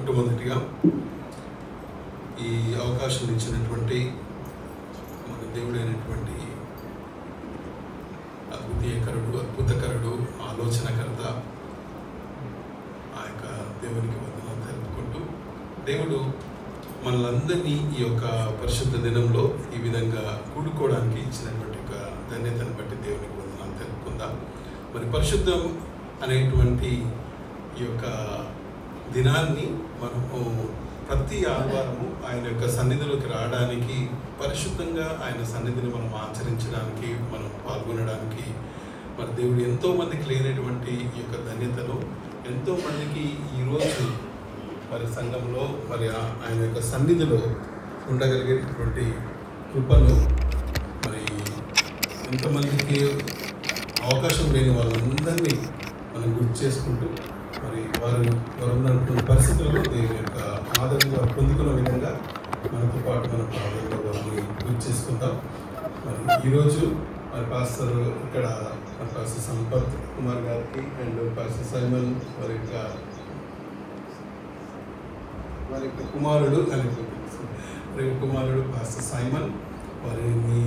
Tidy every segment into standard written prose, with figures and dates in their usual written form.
మొట్టమొదటిగా ఈ అవకాశం ఇచ్చినటువంటి మన దేవుడైనటువంటి అద్భుతకరుడు ఆలోచనకర్త ఆ యొక్క దేవునికి వందనాలు తెలుపుకుంటూ, దేవుడు మనలందరినీ ఈ యొక్క పరిశుద్ధ దినంలో ఈ విధంగా కూడుకోవడానికి ఇచ్చినటువంటి ఒక ధన్యతను బట్టి దేవునికి వందనాలు తెలుపుకుందాం. మరి పరిశుద్ధం అనేటువంటి ఈ యొక్క దినాన్ని మనము ప్రతి ఆదివారము ఆయన యొక్క సన్నిధిలోకి రావడానికి, పరిశుద్ధంగా ఆయన సన్నిధిని మనం ఆచరించడానికి, మనం పాల్గొనడానికి మరి దేవుడు ఎంతోమందికి లేనటువంటి ఈ యొక్క ధన్యతను ఎంతోమందికి ఈరోజు మరి సంఘంలో మరి ఆయన యొక్క సన్నిధిలో ఉండగలిగేటటువంటి కృపను మరి ఎంతమందికి అవకాశం లేని వాళ్ళందరినీ మనం గుర్తు చేసుకుంటూ మరి వారు ఉన్నటువంటి పరిస్థితుల్లో దేవుని యొక్క ఆదరణ పొందుకున్న విధంగా మనతో పాటు మన ప్రాంతంలో వారిని గుర్తు చేసుకుంటాం. మరి ఈరోజు మరి పాస్టర్ ఇక్కడ పాస్టర్ సంపత్ కుమార్ గారికి అండ్ పాస్టర్ సైమన్ వారి యొక్క కుమారుడు పాస్టర్ సైమన్ వారిని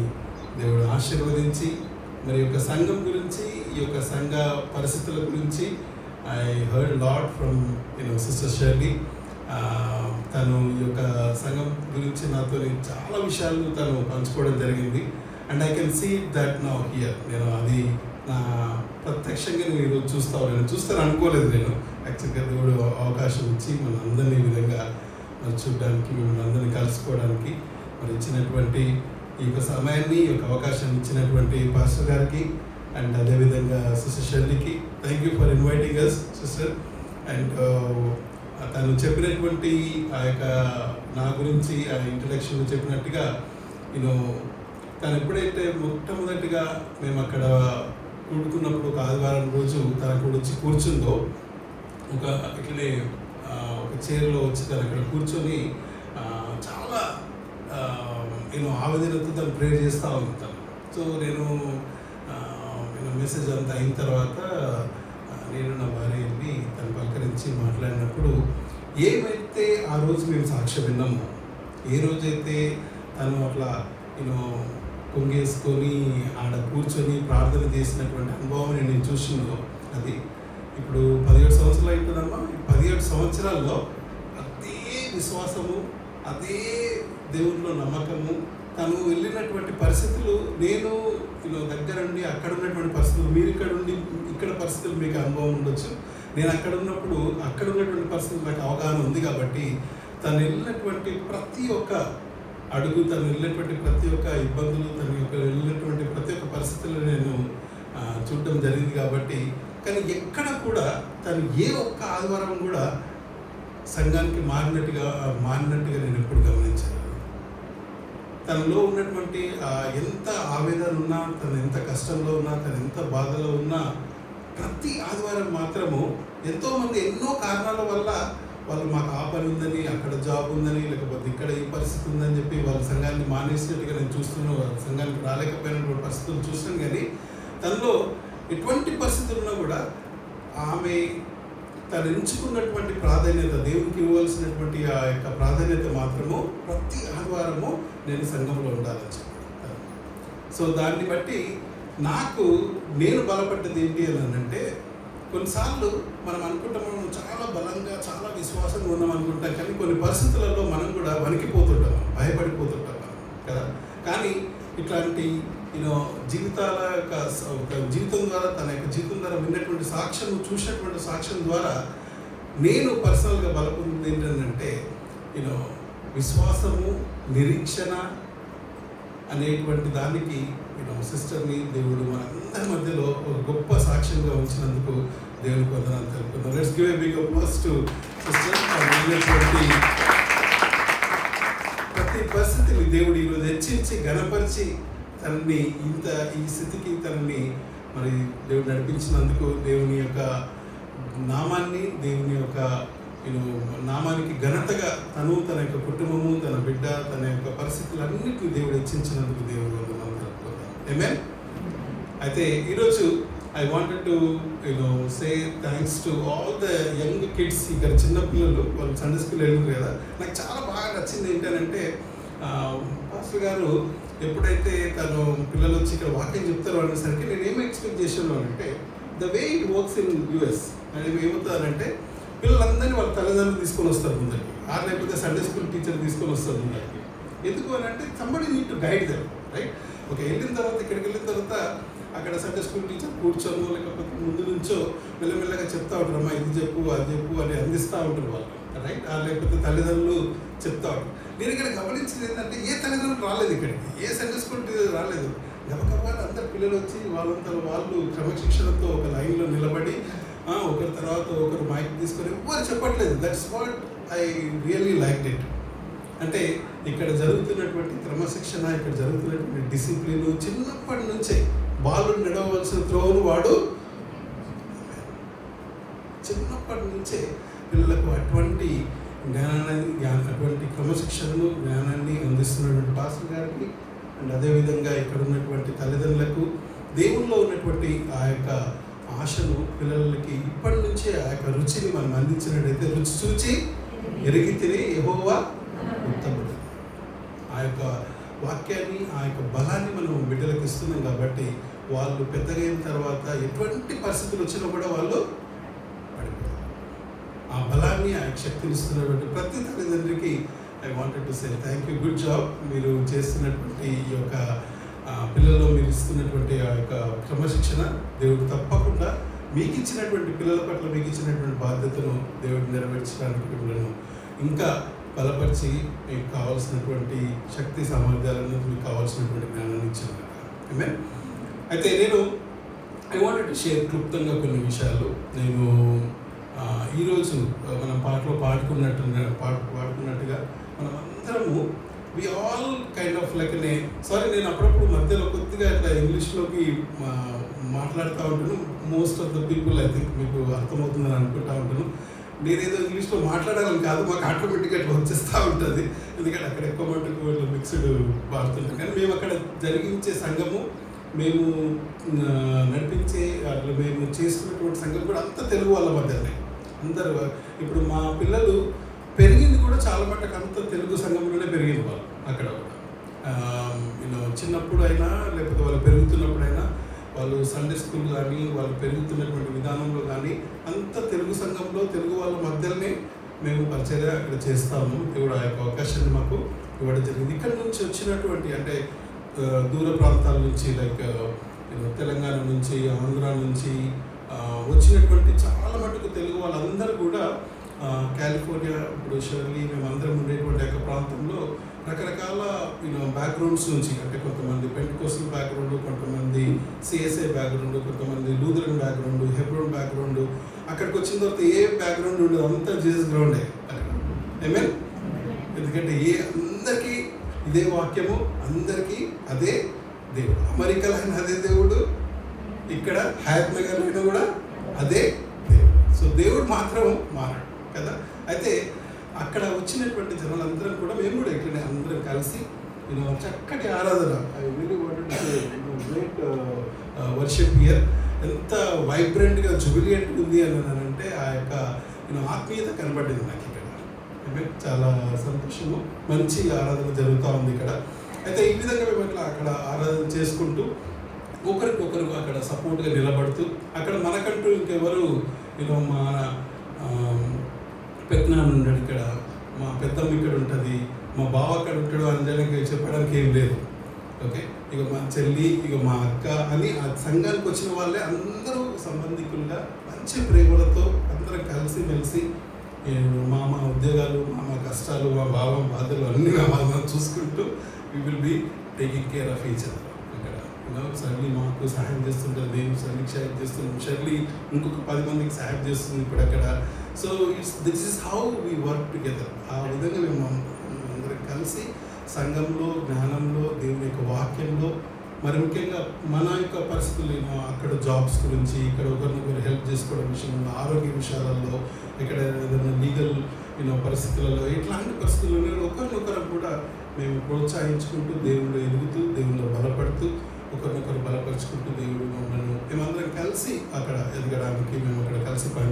దేవుడు ఆశీర్వదించి మరి యొక్క సంఘం గురించి, ఈ యొక్క సంఘ పరిస్థితుల గురించి I heard a lot from Sister Shirley. తను ఈ యొక్క సంఘం గురించి నాతో చాలా విషయాలు తను పంచుకోవడం జరిగింది. And I can see that now here. నేను అది నా ప్రత్యక్షంగా నేను ఈరోజు చూస్తాను అనుకోలేదు. నేను యాక్చువల్గా దేవుడు అవకాశం ఇచ్చి మన అందరినీ ఈ విధంగా మరి చూడడానికి, మిమ్మల్ని అందరినీ కలుసుకోవడానికి మరి ఇచ్చినటువంటి ఈ యొక్క సమయాన్ని, ఈ యొక్క అవకాశం ఇచ్చినటువంటి పాస్టర్ గారికి అండ్ అదేవిధంగా సిస్టర్ షెర్లీకి thank you for inviting us sister. And తను చెప్పినటువంటి ఆ యొక్క నా గురించి ఆ ఇంట్రడక్షన్లో చెప్పినట్టుగా తను ఎప్పుడైతే మొట్టమొదటిగా మేము అక్కడ కూడుకున్నప్పుడు ఒక ఆదివారం రోజు తన కూడా వచ్చి కూర్చుందో, ఇట్లనే ఒక చైర్లో వచ్చి తను అక్కడ కూర్చొని చాలా ఆవేదనతో తను ప్రేయర్ చేస్తూ ఉంటాను. సో నేను మెసేజ్ అంతా అయిన తర్వాత నేను నా భార్య వెళ్ళి తను పలకరించి మాట్లాడినప్పుడు, ఏమైతే ఆ రోజు మేము సాక్ష్యం విన్నామో, ఏ రోజైతే తను అట్లా కొంగేసుకొని ఆడ కూర్చొని ప్రార్థన చేసినటువంటి అనుభవం నేను చూసిందో, అది ఇప్పుడు 17 సంవత్సరాలు అవుతుందమ్మా. 17 సంవత్సరాల్లో అదే విశ్వాసము, అదే దేవునిలో నమ్మకము, తను వెళ్ళినటువంటి పరిస్థితులు నేను దగ్గరుండి అక్కడ ఉన్నటువంటి పరిస్థితులు, మీరు ఇక్కడ పరిస్థితులు మీకు అనుభవం ఉండొచ్చు. నేను అక్కడ ఉన్నప్పుడు అక్కడ ఉన్నటువంటి పరిస్థితులు నాకు అవగాహన ఉంది. కాబట్టి తను వెళ్ళినటువంటి ప్రతి ఒక్క అడుగు, తను వెళ్ళినటువంటి ప్రతి ఒక్క ఇబ్బందులు, వెళ్ళినటువంటి ప్రతి ఒక్క పరిస్థితులు నేను చూడడం జరిగింది. కాబట్టి కానీ ఎక్కడ కూడా తను ఏ ఒక్క ఆదివారం కూడా సంఘానికి మారినట్టుగా నేను ఎప్పుడు గమనించాను. తనలో ఉన్నటువంటి ఎంత ఆవేదన ఉన్నా, తను ఎంత కష్టంలో ఉన్నా, తను ఎంత బాధలో ఉన్నా, ప్రతి ఆదివారం మాత్రము ఎంతోమంది ఎన్నో కారణాల వల్ల వాళ్ళు మాకు ఆ పని ఉందని, అక్కడ జాబ్ ఉందని, లేకపోతే ఇక్కడ ఈ పరిస్థితి ఉందని చెప్పి వాళ్ళ సంఘాన్ని మానేసినట్టుగా నేను చూస్తున్నాను. వాళ్ళ సంఘానికి రాలేకపోయినటువంటి పరిస్థితులు చూస్తాను. కానీ తనలో ఎటువంటి పరిస్థితులు ఉన్నా కూడా ఆమె తను ఎంచుకున్నటువంటి ప్రాధాన్యత, దేవునికి ఇవ్వవలసినటువంటి ఆ యొక్క ప్రాధాన్యత మాత్రము ప్రతి ఆదివారము నేను సంఘంలో ఉండాలని చెప్పాను. సో దాన్ని బట్టి నేను బలపడ్డది ఏంటి అని అంటే, కొన్నిసార్లు మనం అనుకుంటాం మనం చాలా బలంగా, చాలా విశ్వాసంగా ఉన్నాం అనుకుంటాం. కానీ కొన్ని పరిస్థితులలో మనం కూడా వణికిపోతుంటాం, భయపడిపోతుంటాం కదా. కానీ ఇట్లాంటి జీవితాల జీవితం ద్వారా, తన యొక్క జీవితం ద్వారా విన్నటువంటి సాక్ష్యం, చూసినటువంటి సాక్ష్యం ద్వారా నేను పర్సనల్గా బలపొందింది ఏంటంటే, విశ్వాసము, నిరీక్షణ అనేటువంటి దానికి సిస్టర్ని దేవుడు మనందరి మధ్యలో ఒక గొప్ప సాక్ష్యంగా ఉంచినందుకు దేవునికి వందనాలు తెలుపుతున్నాం. Let's give a big applause to sister. ప్రతి పరిస్థితిని దేవుడు ఈరోజు హెచ్చించి ఘనపరిచి తనని ఈ స్థితికి తనని మరి దేవుడు నడిపించినందుకు దేవుని యొక్క నామాన్ని, దేవుని యొక్క నామానికి ఘనతగా తన యొక్క కుటుంబము, తన బిడ్డ, తన యొక్క పరిస్థితులన్నింటినీ దేవుడు హెచ్చించినందుకు దేవుడు వందనాలు తెలుపుకుంటాం. ఆమేన్. అయితే ఈరోజు I wanted to say thanks to all the young kids. ఇక్కడ చిన్నపిల్లలు వాళ్ళు సండే స్కూల్ వెళ్ళారు కదా, నాకు చాలా బాగా నచ్చింది ఏంటంటే పాస్టర్ గారు ఎప్పుడైతే తను పిల్లలు వచ్చి ఇక్కడ వాక్యం చెప్తారో అనేసరికి నేను ఏమి ఎక్స్పెక్ట్ చేసాను అంటే the way it works in US అనేది ఏమవుతారంటే పిల్లలందరినీ వాళ్ళ తల్లిదండ్రులు తీసుకొని వస్తారు ముందరికి, లేకపోతే సండే స్కూల్ టీచర్ తీసుకొని వస్తారు ముందరికి. ఎందుకు అని అంటే somebody need to guide them, right? Okay, వెళ్ళిన తర్వాత ఇక్కడికి వెళ్ళిన తర్వాత అక్కడ సండే స్కూల్ టీచర్ కూర్చోను లేకపోతే ముందు నుంచో మెల్లమెల్లగా చెప్తా ఉంటారు, అమ్మా ఇది చెప్పు అది చెప్పు అని అందిస్తూ ఉంటారు వాళ్ళు, రైట్? లేకపోతే తల్లిదండ్రులు చెప్తా ఉంటారు. నేను ఇక్కడ గమనించింది ఏంటంటే ఏ తల్లిదండ్రులు రాలేదు ఇక్కడికి, ఏ సండే స్కూల్ టీచర్ రాలేదు. గబగబాలు అందరు పిల్లలు వచ్చి వాళ్ళంతా వాళ్ళు క్రమశిక్షణతో ఒక లైన్లో నిలబడి ఒకరి తర్వాత ఒకరు మైక్ తీసుకొని ఎవరు చెప్పట్లేదు. That's what I really like it. అంటే ఇక్కడ జరుగుతున్నటువంటి క్రమశిక్షణ, ఇక్కడ జరుగుతున్నటువంటి డిసిప్లిన్, చిన్నప్పటి నుంచే బాలు నడవలసిన త్రోవను వాడు చిన్నప్పటి నుంచే పిల్లలకు అటువంటి అటువంటి క్రమశిక్షణను జ్ఞానాన్ని అందిస్తున్నటువంటి పాస్టర్ గారికి అండ్ అదేవిధంగా ఇక్కడ ఉన్నటువంటి తల్లిదండ్రులకు దేవుల్లో ఉన్నటువంటి ఆ యొక్క ఆశను పిల్లలకి ఇప్పటి నుంచే ఆ యొక్క రుచిని మనం అందించినట్టయితే రుచి చూచి ఎరిగి తిని యెహోవా ఉత్తముడు. ఆ యొక్క వాక్యాన్ని ఆ యొక్క బలాన్ని మనం బిడ్డలకు ఇస్తున్నాం కాబట్టి వాళ్ళు పెద్దగా అయిన తర్వాత ఎటువంటి పరిస్థితులు వచ్చినా కూడా వాళ్ళు పడిపోతారు. ఆ బలాన్ని ఆ యొక్క శక్తిని ఇస్తున్నటువంటి ప్రతి తల్లిదండ్రికి I wanted to say thank you, good job. మీరు చేస్తున్నటువంటి ఈ యొక్క పిల్లల్లో మీరు ఇస్తున్నటువంటి ఆ యొక్క క్రమశిక్షణ దేవుడు తప్పకుండా మీకు ఇచ్చినటువంటి పిల్లల పట్ల మీకు ఇచ్చినటువంటి బాధ్యతను దేవుడు నెరవేర్చడానికి మిమ్మల్ని ఇంకా బలపరిచి మీకు కావాల్సినటువంటి శక్తి సామర్థ్యాలను మీకు కావాల్సినటువంటి జ్ఞానాన్ని ఇచ్చాను. ఆమేన్. అయితే నేను ఐ వాంటెడ్ టు షేర్ క్లుప్తంగా కొన్ని విషయాలు. నేను ఈరోజు మనం పాటలో పాడుకున్నట్టుగా మనం అందరము we all kind of like నేను అప్పుడప్పుడు మధ్యలో కొద్దిగా ఇట్లా ఇంగ్లీష్లోకి మాట్లాడుతూ ఉంటాను. Most of the people I think మీకు అర్థమవుతుందని అనుకుంటా ఉంటాను. నేనేదో ఇంగ్లీష్లో మాట్లాడాలని కాదు, మాకు ఆటోమేటిక్గా అట్లా వచ్చేస్తూ ఉంటుంది. ఎందుకంటే అక్కడ ఎక్కువ మటుకు మిక్స్డ్ పాడుతుంటాం. కానీ మేము అక్కడ జరిగించే సంఘము, మేము నడిపించే అట్లా మేము చేస్తున్నటువంటి సంఘం కూడా అంత తెలుగు వాళ్ళ మధ్యనే అందరూ. ఇప్పుడు మా పిల్లలు పెరిగింది కూడా చాలా మటుకు అంత తెలుగు సంఘంలోనే పెరిగింది వాళ్ళు. అక్కడ కూడా చిన్నప్పుడు అయినా లేకపోతే వాళ్ళు పెరుగుతున్నప్పుడైనా వాళ్ళు సండే స్కూల్ కానీ వాళ్ళు పెరుగుతున్నటువంటి విధానంలో కానీ అంత తెలుగు సంఘంలో తెలుగు వాళ్ళ మధ్యలోనే మేము పరిచర్య అక్కడ చేస్తాము. దేవుడు ఆ యొక్క అవకాశాన్ని మాకు ఇవ్వడం జరిగింది. ఇక్కడ నుంచి వచ్చినటువంటి అంటే దూర ప్రాంతాల నుంచి లైక్ తెలంగాణ నుంచి, ఆంధ్ర నుంచి వచ్చినటువంటి చాలా మటుకు తెలుగు వాళ్ళందరూ కూడా కాలిఫోర్నియా, ఇప్పుడు షర్లీ మేమందరం ఉండేటువంటి యొక్క ప్రాంతంలో రకరకాల బ్యాక్గ్రౌండ్స్ నుంచి, అంటే కొంతమంది పెంటెకోస్టల్ బ్యాక్గ్రౌండ్, కొంతమంది సిఎస్ఐ బ్యాక్గ్రౌండ్, కొంతమంది లూథరన్ బ్యాక్గ్రౌండ్, హెబ్రోన్ బ్యాక్గ్రౌండ్. అక్కడికి వచ్చిన తర్వాత ఏ బ్యాక్గ్రౌండ్ ఉండదు, అంతా జీసస్ గ్రౌండే. ఆమేన్. ఎందుకంటే అందరికీ ఇదే వాక్యము, అందరికీ అదే దేవుడు. అమెరికాలో అయినా అదే దేవుడు, ఇక్కడ హయత్ నగర్లో అయినా కూడా అదే దేవుడు. సో దేవుడు మాత్రం మారాడు కదా. అయితే అక్కడ వచ్చినటువంటి జనాలందరం కూడా మేము కూడా ఇట్లనే అందరం కలిసి చక్కటి ఆరాధన, I really wanted to say great worship here. ఎంత వైబ్రెంట్గా జుబిలియంట్ ఉంది అని అంటే ఆ యొక్క ఆత్మీయత కనబడింది నాకు ఇక్కడ. చాలా సంతోషము, మంచి ఆరాధన జరుగుతూ ఉంది ఇక్కడ. అయితే ఈ విధంగా మేము అట్లా అక్కడ ఆరాధన చేసుకుంటూ ఒకరికొకరు అక్కడ సపోర్ట్గా నిలబడుతూ, అక్కడ మనకంటూ ఇంకెవరు మా పెద్దనాన్న ఉన్నాడు ఇక్కడ, మా పెద్దమ్మ ఇక్కడ ఉంటుంది, మా బావ అక్కడ ఉంటాడు అని చెప్పడానికి ఏం లేదు. ఓకే, ఇక మా చెల్లి, ఇక మా అక్క అని ఆ సంఘానికి వచ్చిన వాళ్ళే అందరూ సంబంధికులుగా మంచి ప్రేమలతో అందరం కలిసి మెలిసి మా ఉద్యోగాలు, మా కష్టాలు, మా భావం బాధలు అన్నీ మనం చూసుకుంటూ we will be taking care of each other. ఇక్కడ షర్లీ మాకు సహాయం చేస్తుంటారు, నేను షర్లీకి సహాయం చేస్తున్నాం, షర్లీ ఇంకొక 10 మందికి సహాయం చేస్తుంది ఇప్పుడు అక్కడ. So this is how we work together. ఆ విధంగా మేము అందరం కలిసి సంఘంలో, జ్ఞానంలో, దేవుని యొక్క వాక్యంలో, మరి ముఖ్యంగా మన యొక్క పరిస్థితులు అక్కడ జాబ్స్ గురించి, ఇక్కడ ఒకరినొకరు హెల్ప్ చేసుకోవడం విషయంలో, ఆరోగ్య విషయాలలో, ఇక్కడ ఏదైనా లీగల్ పరిస్థితులలో, ఇట్లాంటి పరిస్థితుల్లో ఒకరినొకరు కూడా మేము ప్రోత్సహించుకుంటూ, దేవుళ్ళు ఎదుగుతూ, దేవుళ్ళు బలపడుతూ, ఒకరినొకరు బలపరుచుకుంటూ, దేవుడు మమ్మల్ని మేమందరం కలిసి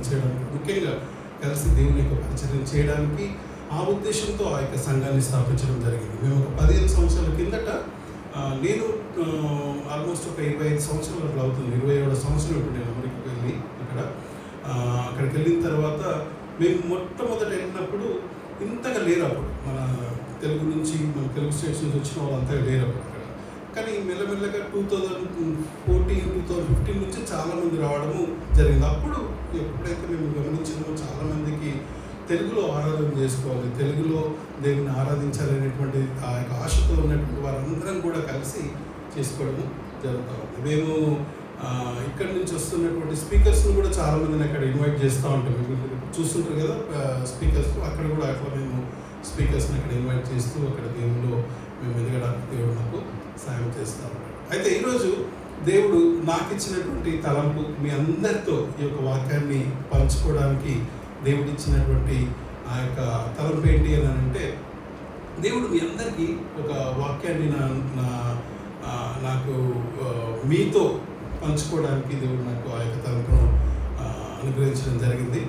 పనిచేయడానికి, ముఖ్యంగా కలిసి దేవుని యొక్క పరిచయం చేయడానికి ఆ ఉద్దేశంతో ఆ యొక్క సంఘాన్ని స్థాపించడం జరిగింది. మేము ఒక 15 సంవత్సరాల కిందట నేను ఆల్మోస్ట్ ఒక 25 సంవత్సరాలు అట్లా అవుతుంది, 27వ సంవత్సరం ఇప్పుడు నేను అమెరికాకి వెళ్ళి అక్కడికి వెళ్ళిన తర్వాత మేము మొట్టమొదట వెళ్ళినప్పుడు ఇంతగా లేరు. అప్పుడు మన తెలుగు స్టేట్స్ నుంచి వచ్చిన వాళ్ళు అంతగా లేరు అప్పుడు అక్కడ. కానీ మెల్లమెల్లగా 2015 నుంచి చాలామంది రావడము జరిగింది. అప్పుడు ఎప్పుడైతే మేము గమనించినామో చాలామందికి తెలుగులో ఆరాధన చేసుకోవాలి, తెలుగులో దేవుని ఆరాధించాలనేటువంటి ఆ యొక్క ఆశతో ఉన్నటువంటి వారందరం కూడా కలిసి చేసుకోవడము జరుగుతూ ఉంది. మేము ఇక్కడి నుంచి వస్తున్నటువంటి స్పీకర్స్ని కూడా చాలామందిని అక్కడ ఇన్వైట్ చేస్తూ ఉంటాం. మీరు చూస్తుంటారు కదా స్పీకర్స్, అక్కడ కూడా అట్లా మేము స్పీకర్స్ని అక్కడ ఇన్వైట్ చేస్తూ అక్కడ దేవుల్లో మేము ఎదగడానికి దేవుడు నాకు సాయం చేస్తూ ఉంటాడు. అయితే ఈరోజు దేవుడు నాకు ఇచ్చినటువంటి తలంపు మీ అందరితో ఈ యొక్క వాక్యాన్ని పంచుకోవడానికి దేవుడు ఇచ్చినటువంటి ఆ యొక్క తలంపు ఏంటి అని అంటే, దేవుడు మీ అందరికీ ఒక వాక్యాన్ని నాకు మీతో పంచుకోవడానికి దేవుడు నాకు ఆ యొక్క తలంపును అనుగ్రహించడం జరిగింది.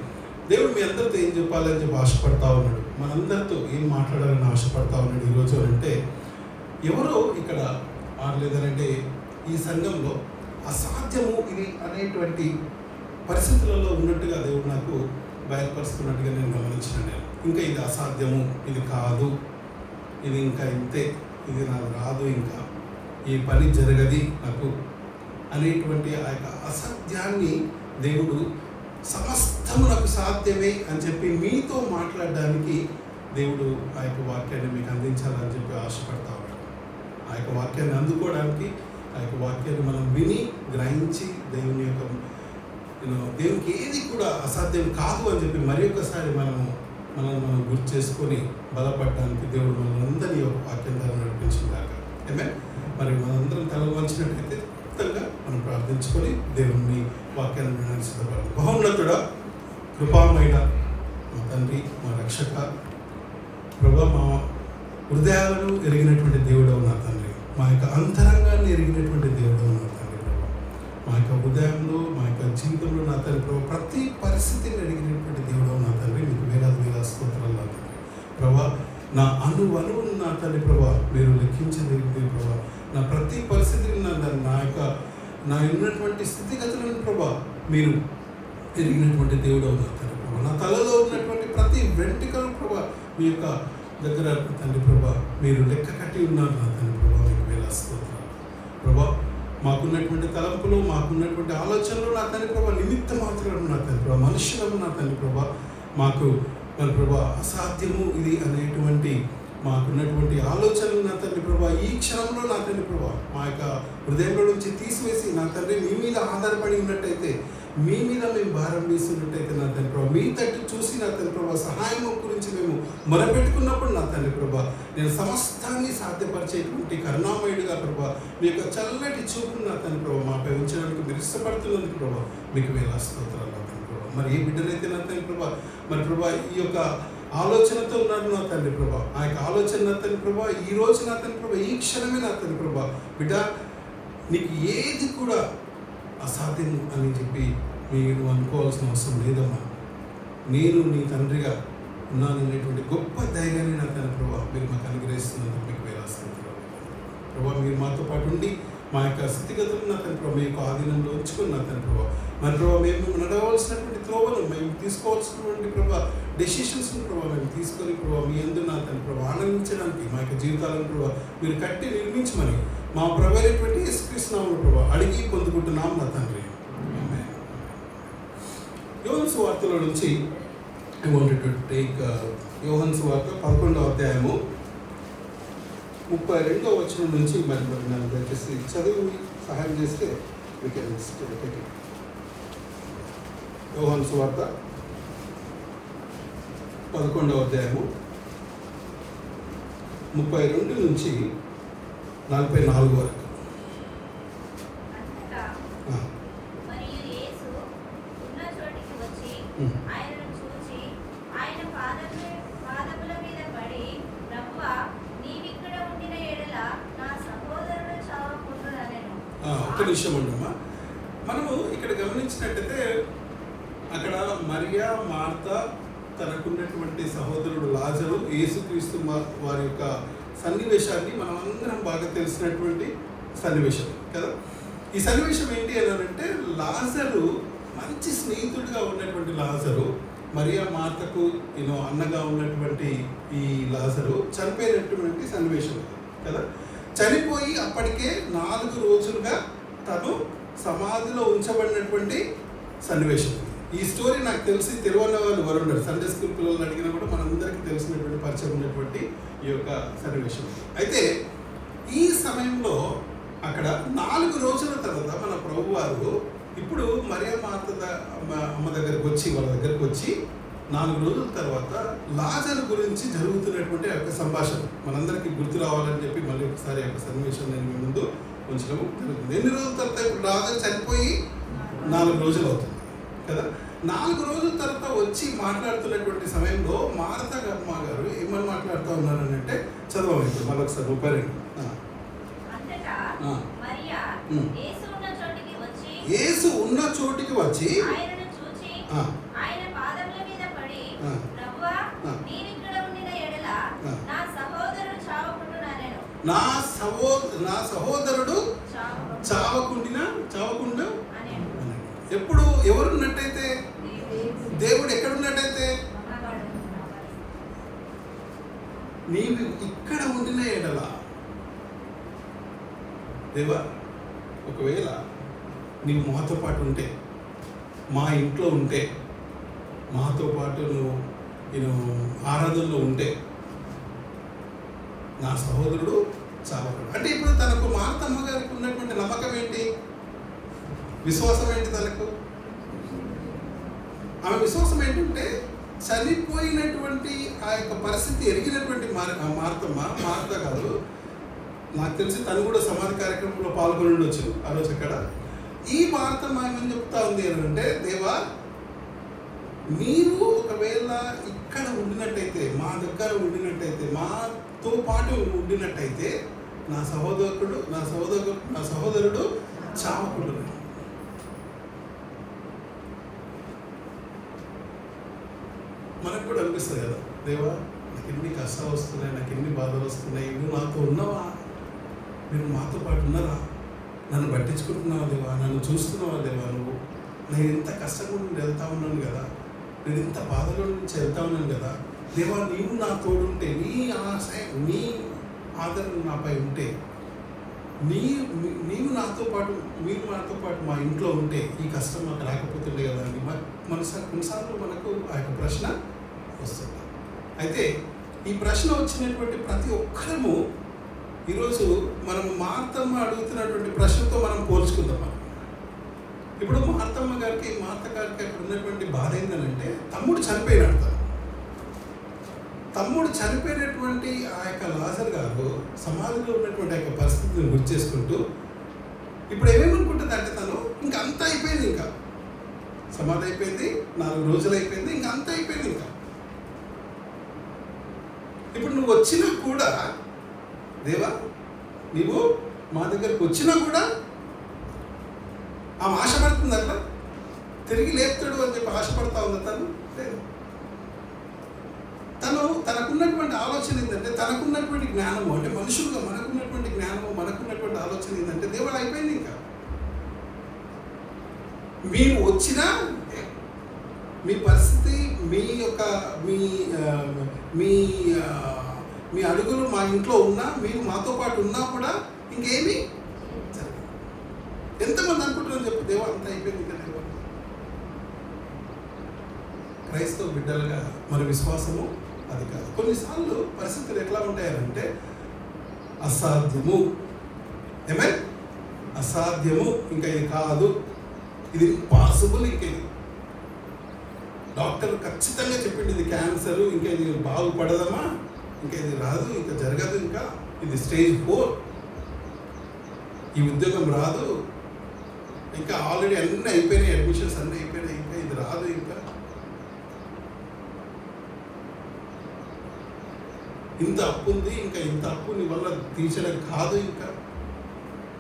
దేవుడు మీ అందరితో ఏం చెప్పాలని చెప్పి ఆశపడతా ఉన్నాడు, మనందరితో ఏం మాట్లాడాలని ఆశపడతా ఉన్నాడు ఈరోజు అంటే, ఎవరో ఇక్కడ లేదనంటే ఈ సంఘంలో అసాధ్యము ఇది అనేటువంటి పరిస్థితులలో ఉన్నట్టుగా దేవుడు నాకు బయలుపరుస్తున్నట్టుగా నేను గమనించినాను. ఇంకా ఇది అసాధ్యము, ఇది కాదు, ఇది ఇంకా ఇంతే, ఇది నాకు రాదు, ఇంకా ఈ పని జరగది నాకు అనేటువంటి ఆ యొక్క అసాధ్యాన్ని దేవుడు సమస్తము నాకు సాధ్యమే అని చెప్పి మీతో మాట్లాడడానికి దేవుడు ఆ యొక్క వాక్యాన్ని మీకు అందించాలని చెప్పి ఆశపడతా ఉన్నాడు. ఆ యొక్క వాక్యాన్ని అందుకోవడానికి, ఆ యొక్క వాక్యాన్ని మనం విని గ్రహించి దేవుని యొక్క దేవునికి ఏది కూడా అసాధ్యం కాదు అని చెప్పి మరి ఒక్కసారి మనం గుర్తు చేసుకొని బలపడడానికి దేవుడు మనందరినీ ఒక వాక్యం ద్వారా నడిపించిందాక. మరి మనందరం తల వంచినట్లయితే క్లుప్తంగా మనం ప్రార్థించుకొని దేవుని వాక్యాన్ని వినడానికి సిద్ధపడతాం. మహోన్నతుడా, కృపామైన మా తండ్రి, మా రక్షక ప్రభా, మా హృదయాలను ఎరిగినటువంటి దేవుడవు నా తండ్రి, మా యొక్క అంతరంగాన్ని ఎరిగినటువంటి దేవుడవు నా తండ్రి ప్రభా, మా యొక్క హృదయంలో మా యొక్క జీవితంలో నా తండ్రి ప్రభా ప్రతి పరిస్థితిని ఎరిగినటువంటి దేవుడవు నా తండ్రి, మీకు వేల స్తోత్రాలు నా తండ్రి ప్రభా. నా అణువును నా తండ్రి ప్రభా మీరు లెక్కించలేని ప్రభా, నా ప్రతి పరిస్థితిని నా ఉన్నటువంటి స్థితిగతులను ప్రభా మీరు ఎరిగినటువంటి దేవుడవు నా తండ్రి ప్రభా. నా తలలో ఉన్నటువంటి ప్రతి వెంట్రుకలు ప్రభా మీ యొక్క దగ్గర తండ్రి ప్రభా మీరు లెక్క కట్టి ఉన్నారు నా తండ్రి ప్రభా, మీకు వేల స్తోత్రాలు ప్రభా. మాకున్నటువంటి తలంపులు, మాకున్నటువంటి ఆలోచనలు నా తండ్రి ప్రభా నిమిత్త మాత్రం నా తండ్రి ప్రభా, మనుషులము నా తండ్రి ప్రభా, మాకు మన ప్రభా అసాధ్యము ఇది అనేటువంటి మాకున్నటువంటి ఆలోచనలు నా తండ్రి ప్రభా ఈ క్షణంలో నా తండ్రి ప్రభా మా యొక్క హృదయంలో నుంచి తీసివేసి నా తండ్రి మీ మీద ఆధారపడి ఉన్నట్టయితే, మీ మీద మేము భారం వేస్తున్నట్టయితే నా తండ్రి ప్రభా, మీ తట్టు చూసి నా తండ్రి ప్రభా సహాయం గురించి మేము మొరపెట్టుకున్నప్పుడు నా తండ్రి ప్రభా నేను సమస్తాన్ని సాధ్యపరిచేటువంటి కరుణామయుడిగా ప్రభా మీ యొక్క చల్లటి చూపును నా తండ్రి ప్రభా మాపై ఉంచడానికి మీరు ఇష్టపడుతున్నందుకు ప్రభా మీకు వేల స్తోత్రాలు నా తండ్రి ప్రభా. మరి ఏ బిడ్డలైతే నా తండ్రి ప్రభా మరి ప్రభా ఈ యొక్క ఆలోచనతో ఉన్నారు నా తండ్రి ప్రభా, ఆ యొక్క ఆలోచన నా తండ్రి ప్రభా ఈ రోజు నా తండ్రి ప్రభా ఈ క్షణమే నా తండ్రి ప్రభా బిడ్డ నీకు ఏది కూడా అసాధ్యం అని చెప్పి మీరు అనుకోవాల్సిన అవసరం లేదమ్మా, నేను నీ తండ్రిగా ఉన్నాననేటువంటి గొప్ప ధైర్యాన్ని నా తండ్రి ప్రభా మీరు మాకు అనుగ్రహిస్తున్నందుకు మీకు వేల స్తోత్రాలు ప్రభా. మీరు మాతో పాటు ఉండి మా యొక్క స్థితిగతులను నా తండ్రి ప్రభా మీ యొక్క ఆధీనంలో ఉంచుకుని నా తండ్రి ప్రభా మరి ప్రభా మేము నడవలసినటువంటి త్రోవను మేము తీసుకోవాల్సినటువంటి ప్రభా డెసిషన్స్ని ప్రభా మేము తీసుకొని ప్రభా మీ యందు నా తండ్రి ప్రభా ఆనందించడానికి మా యొక్క జీవితాలను ప్రభా మీరు కట్టి నిర్మించమని మా ప్రభు అయినటువంటి యేసుక్రీస్తు నామములో ప్రభా అడిగి పొందుకుంటున్నాం నా తండ్రి. యోహాను సువార్తలో నుంచి ఐ వాంటెడ్ టు టేక్ యోహాను సువార్త 11వ అధ్యాయము 32వ వచనం నుంచి మరి నన్ను దయచేసి చదివి సహాయం చేస్తే యోహాను సువార్త 11వ అధ్యాయము 32 నుంచి 44 వరకు. ఒక్క నిమిషం ఉండమ్మా. మనము ఇక్కడ గమనించినట్టయితే అక్కడ మరియా, మార్త, తనకున్నటువంటి సహోదరుడు లాజరు, యేసుక్రీస్తు వారి యొక్క సన్నివేశాన్ని మనం అందరం బాగా తెలిసినటువంటి సన్నివేశం కదా. ఈ సన్నివేశం ఏంటి అని అంటే, లాజరు మంచి స్నేహితుడిగా ఉన్నటువంటి లాజరు, మరియా మార్తకు అన్నగా ఉన్నటువంటి ఈ లాజరు చనిపోయినటువంటి సన్నివేశం కదా. చనిపోయి అప్పటికే 4 రోజులుగా తను సమాధిలో ఉంచబడినటువంటి సన్నివేశం. ఈ స్టోరీ నాకు తెలిసి తెలియని వాళ్ళు ఎవరు ఉన్నారు, సండే స్కూల్ పిల్లలు అడిగినా కూడా మనందరికీ తెలిసినటువంటి పరిచయం ఉన్నటువంటి ఈ యొక్క సన్నివేశం. అయితే ఈ సమయంలో అక్కడ 4 రోజుల తర్వాత మన ప్రభువారు ఇప్పుడు మరియా మార్త అమ్మ దగ్గరకు వచ్చి, వాళ్ళ దగ్గరకు వచ్చి 4 రోజుల తర్వాత లాజరు గురించి జరుగుతున్నటువంటి యొక్క సంభాషణ మనందరికీ గుర్తు రావాలని చెప్పి మళ్ళీ ఒకసారి యొక్క సన్నివేశం నేను మీ ముందు ఉంచడం జరుగుతుంది. ఎన్ని రోజుల తర్వాత? ఇప్పుడు లాజరు చనిపోయి 4 రోజులు అవుతుంది కదా. 4 రోజుల తర్వాత వచ్చి మాట్లాడుతున్నటువంటి సమయంలో మార్త అమ్మ గారు ఏమని మాట్లాడుతూ ఉన్నారని అంటే, చదవండి మళ్ళీ ఒకసారి 32. యేసు ఉన్న చోటికి వచ్చి ఆయనను చూచి ఆయన పాదముల మీద పడి, ప్రభువా, నీవిక్కడ ఉండిన ఎడల నా సహోదరుడు చావకుండుననెను. నా సహోదరుడు చావకుండా అనెను. ఎప్పుడు ఎవరున్నట్టయితే, దేవుడు ఎక్కడున్నట్టయితే, నీవు ఇక్కడ ఉండిన ఎడల. దేవా, ఒకవేళ నీవు మాతో పాటు ఉంటే, మా ఇంట్లో ఉంటే, మాతో పాటు నువ్వు ఆరాధనలో ఉంటే, నా సహోదరుడు చావకుడు. అంటే ఇప్పుడు తనకు మార్తమ్మ గారికి ఉన్నటువంటి నమ్మకం ఏంటి, విశ్వాసం ఏంటి తనకు? ఆమె విశ్వాసం ఏంటంటే, చనిపోయినటువంటి ఆ యొక్క పరిస్థితి ఎరిగినటువంటి మార్త గారు, నాకు తెలిసి తను కూడా సమాధి కార్యక్రమంలో పాల్గొని ఉండొచ్చు ఆ రోజు. అక్కడ ఈ మార్తమ్మ ఏమని చెప్తా ఉంది అని అంటే, దేవా, నీవు ఒకవేళ ఇక్కడ ఉండినట్టయితే, మా దగ్గర ఉండినట్టయితే, మాతో పాటు ఉండినట్టయితే, నా సహోదరుడు చావకుండా. మనకు కూడా అనిపిస్తుంది కదా, దేవా, నాకు ఎన్ని కష్టాలు వస్తున్నాయి, నాకు ఎన్ని బాధలు వస్తున్నాయి, నువ్వు నాతో ఉన్నావా, మీరు మాతో పాటు ఉన్నారా, నన్ను పట్టించుకుంటున్నావా దేవా, నన్ను చూస్తున్నావా దేవా, నువ్వు నేను ఇంత కష్టంగా నుండి వెళ్తా ఉన్నాను కదా, నేను ఇంత బాధలో నుంచి వెళ్తా ఉన్నాను కదా, దేవా, నీవు నా తోడుంటే, నీ నీ ఆదరణ నాపై ఉంటే, నీవు నాతో పాటు, మీరు నాతో పాటు మా ఇంట్లో ఉంటే ఈ కష్టం మాకు రాకపోతుండే కదా అని కొన్నిసార్లు మనకు ఆ యొక్క ప్రశ్న వస్తుంది. అయితే ఈ ప్రశ్న వచ్చినటువంటి ప్రతి ఒక్కరము ఈరోజు మనం మార్తమ్మ అడుగుతున్నటువంటి ప్రశ్నతో మనం పోల్చుకుందాం. ఇప్పుడు మార్తమ్మ గారికి, మార్త గారికి అక్కడ ఉన్నటువంటి బాధ ఏంటంటే, తమ్ముడు చనిపోయినాడు. తమ్ముడు చనిపోయినటువంటి ఆ యొక్క లాజర్ గారు సమాధిలో ఉన్నటువంటి ఆ యొక్క పరిస్థితిని గుర్తు చేసుకుంటూ ఇప్పుడు ఏమేమనుకుంటుంది అంటే, తను ఇంకా అంతా అయిపోయింది, ఇంకా సమాధి అయిపోయింది, 4 రోజులు అయిపోయింది, ఇంకా అంతా అయిపోయింది. ఇంకా ఇప్పుడు నువ్వు వచ్చినా కూడా, దేవా, నీవు మా దగ్గరకు వచ్చినా కూడా ఆమె ఆశపడుతుంది అట్లా, తిరిగి లేపుతాడు అని చెప్పి ఆశపడతా ఉంది తను. లేదు, తనకున్నటువంటి ఆలోచన ఏంటంటే, తనకున్నటువంటి జ్ఞానము, అంటే మనుషులుగా మనకున్నటువంటి జ్ఞానము, మనకున్నటువంటి ఆలోచన ఏంటంటే, దేవుడు అయిపోయింది, ఇంకా మీరు వచ్చినా మీ పరిస్థితి, మీ అడుగులు మా ఇంట్లో ఉన్నా, మీరు మాతో పాటు ఉన్నా కూడా ఇంకేమీ జరగదు. ఎంతమంది అనుకుంటున్నారని చెప్పి, దేవా అంతా అయిపోయింది ఇంకా. దేవా, క్రైస్తవ బిడ్డలుగా మన విశ్వాసము అది కాదు. కొన్నిసార్లు పరిస్థితులు ఎట్లా ఉంటాయంటే, అసాధ్యము, అసాధ్యము, ఇంకా ఇది కాదు, ఇది ఇంపాసిబుల్, ఇంకా ఇది డాక్టర్ ఖచ్చితంగా చెప్పింది ఇది క్యాన్సర్, ఇంకా ఇది బాగుపడదమ్మా, ఇంకా ఇది రాదు, ఇంకా జరగదు, ఇంకా ఇది స్టేజ్ 4, ఈ ఉద్యోగం రాదు, ఇంకా ఆల్రెడీ అన్నీ అయిపోయినాయి, అడ్మిషన్స్ అన్నీ అయిపోయినాయి, ఇంకా ఇది రాదు, ఇంకా ఇంత అప్పు ఉంది, ఇంకా ఇంత అప్పు నీ వల్ల తీర్చడం కాదు, ఇంకా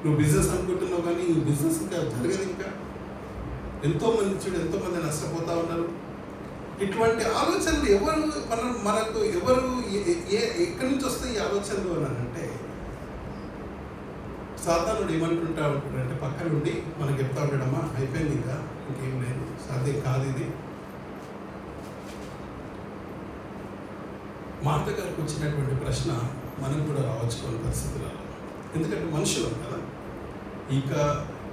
నువ్వు బిజినెస్ అనుకుంటున్నావు కానీ ఈ బిజినెస్ ఇంకా జరగదు, ఇంకా ఎంతోమంది నష్టపోతూ ఉన్నారు. ఇటువంటి ఆలోచనలు మనకు ఎవరు ఎక్కడి నుంచి వస్తాయి ఈ ఆలోచనలు అని అంటే, సాతానుడు ఏమంటుంటా ఉంటాడంటే పక్క నుండి మనకు చెప్తా ఉంటాడమ్మా అయిపోయింది, ఇంకా ఇంకేం లేదు, సాధ్యం కాదు ఇది. మార్త గారికి వచ్చినటువంటి ప్రశ్న మనకు కూడా రావచ్చు కొన్ని పరిస్థితులలో. ఎందుకంటే మనుషులు కదా, ఇక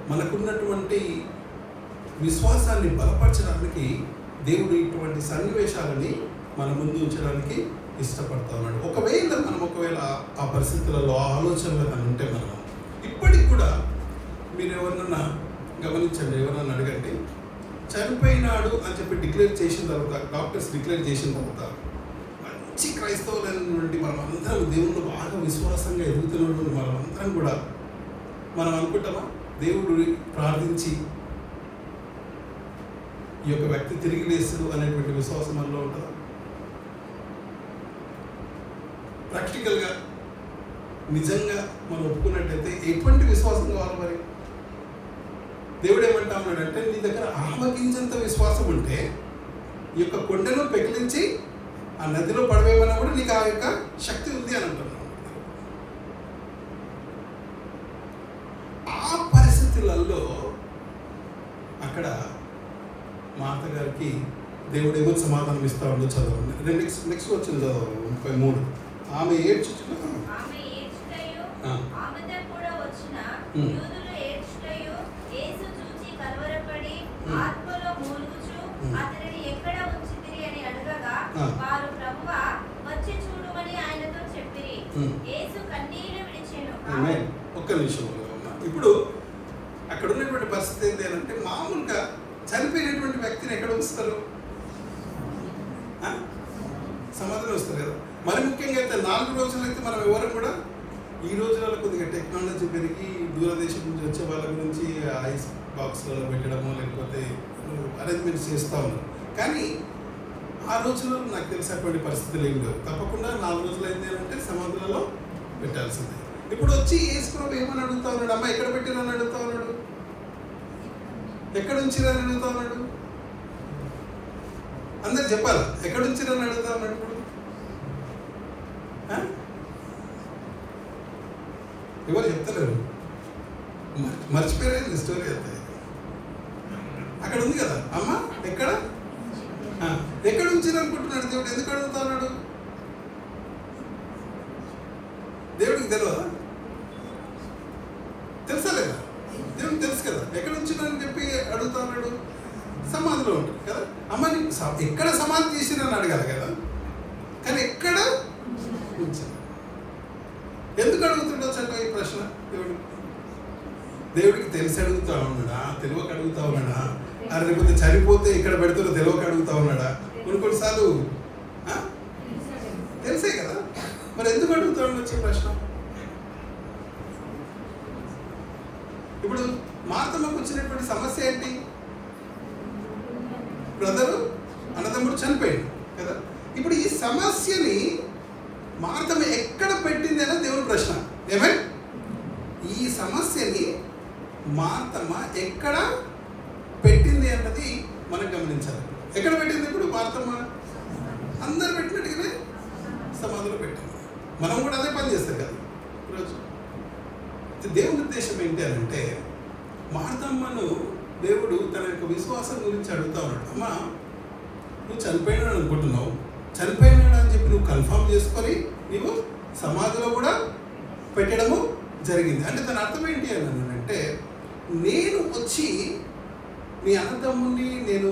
మనకున్నటువంటి విశ్వాసాన్ని బలపరచడానికి దేవుడు ఇటువంటి సన్నివేశాలని మన ముందు ఉంచడానికి ఇష్టపడతా ఉన్నాడు. ఒకవేళ ఆ పరిస్థితులలో ఆ ఆలోచనలు కానీ ఉంటే మనం ఇప్పటికి కూడా మీరు ఎవరినన్నా గమనించండి, ఎవరన్నా అడగండి, చనిపోయినాడు అని చెప్పి డిక్లేర్ చేసిన తర్వాత, డాక్టర్స్ డిక్లేర్ చేసిన తర్వాత మంచి క్రైస్తవులైన నుండి మనం అందరం దేవుళ్ళు బాగా విశ్వాసంగా ఎదుగుతున్నటువంటి మనమందరం కూడా మనం అనుకుంటామా దేవుడు ప్రార్థించి ఈ యొక్క వ్యక్తి తిరిగి లేస్తాడు అనేటువంటి విశ్వాసం మనలో ఉంటుందా? ప్రాక్టికల్గా నిజంగా మనం ఒప్పుకున్నట్టయితే ఎటువంటి విశ్వాసం కావాలి మరి? దేవుడు ఏమంటా ఉన్నాడంటే, నీ దగ్గర ఆమగించేంత విశ్వాసం ఉంటే ఈ యొక్క కొండను పెకిలించి ఆ నదిలో పడవేయమన్నా కూడా నీకు ఆ యొక్క శక్తి ఉంది అని అంటున్నాడు. ఆ పరిస్థితులలో అక్కడ మార్త గారికి దేవుడు ఏమో సమాధానం ఇస్తా ఉండదు. చదవండి, నెక్స్ట్ వచ్చింది చదవండి 33. ఆమె ఏడ్చుచుట ఆమెతో కూడా వచ్చిన యూదులు ఏడ్చుటయు, యేసు చూచి కలవరపడి ఆత్మలో మూలుగుచు అతనిని ఎక్కడ ఉంచితిరి అని అడగగా, వారు ప్రభువా వచ్చి చూడుమని ఆయనతో చెప్పిరి. యేసు కన్నీళ్లు విడిచెను. ఒక్క నిమిషం. ఇప్పుడు అక్కడ ఉన్నటువంటి పరిస్థితి ఏంటి అంటే, మామూలుగా చనిపోయినటువంటి వ్యక్తిని ఎక్కడ ఉంచుతారు? సమాధిలో వస్తారు కదా. మరి ముఖ్యంగా అయితే 4 రోజులైతే మనం ఎవరు కూడా ఈ రోజులలో కొద్దిగా టెక్నాలజీ పెరిగి దూరదేశం నుంచి వచ్చే వాళ్ళ గురించి ఐస్ బాక్స్లలో పెట్టడము లేకపోతే అరేంజ్మెంట్స్ చేస్తూ ఉన్నారు. కానీ ఆ రోజుల్లో నాకు తెలిసినటువంటి పరిస్థితులు ఏం లేవు. తప్పకుండా 4 రోజులు అయితే అంటే సమాధులలో పెట్టాల్సిందే. ఇప్పుడు వచ్చి యేసు ప్రభు ఏమని అడుగుతా ఉన్నాడు? అమ్మ ఎక్కడ పెట్టిరని అడుగుతా ఉన్నాడు, ఎక్కడ ఉంచిరని అడుగుతా ఉన్నాడు. అందరు చెప్పాలి, ఎక్కడ ఉంచిరని అడుగుతా ఉన్నాడు. ఇప్పుడు ఎవరు చెప్తలేరు, మర్చిపోయారు స్టోరీ అయితే. అక్కడ ఉంది కదా అమ్మ, ఎక్కడ ఉంచిరు అనుకుంటున్నాడు దేవుడు. ఎందుకు అడుగుతా ఉన్నాడు? దేవుడికి తెలియదా? తెలుసా లేదా? దేవుడికి తెలుసు కదా. ఎక్కడ ఉంచిరని చెప్పి అడుగుతా ఉన్నాడు. సమాధిలో ఉంటుంది కదా. అమ్మని ఎక్కడ సమాధి చేసిరని అడగాలి కదా, కానీ ఎక్కడ ఉంచారు? ఎందుకు అడుగుతుండొచ్చు ఈ ప్రశ్న? దేవుడికి తెలిసి అడుగుతా ఉన్నాడా, తెలియక అడుగుతా ఉన్నాడా, లేకపోతే చనిపోతే ఇక్కడ పెడుతున్న తెలియక అడుగుతా ఉన్నాడా? కొన్నిసార్లు తెలిసే కదా, మరి ఎందుకు అడుగుతా ఉండొచ్చు ప్రశ్న? ఇప్పుడు మార్తమ్మకు వచ్చినటువంటి సమస్య ఏంటి? బ్రదరు అన్నదమ్ముడు చనిపోయాడు కదా. ఇప్పుడు ఈ సమస్యని మార్తమ్మ ఎక్కడ పెట్టింది అనేది దేవుని ప్రశ్న. ఏమై ఈ సమస్యని మార్తమ్మ ఎక్కడ పెట్టింది అన్నది మనం గమనించాలి. ఎక్కడ పెట్టింది? ఇప్పుడు మార్తమ్మ అందరు పెట్టినట్టుగానే సమాధిలో పెట్టింది. మనం కూడా అదే పని చేస్తాం కదా ఈరోజు. దేవుని ఉద్దేశం ఏంటి అని అంటే, మార్తమ్మను దేవుడు తన యొక్క విశ్వాసం గురించి అడుగుతా ఉన్నాడు. అమ్మ నువ్వు చనిపోయినాడు అనుకుంటున్నావు, చనిపోయినాడు అని చెప్పి నువ్వు కన్ఫర్మ్ చేసుకొని నీవు సమాధిలో కూడా పెట్టడము జరిగింది. అంటే దాని అర్థం ఏంటి అని అంటే, నేను వచ్చి నీ అన్నదమ్ముని నేను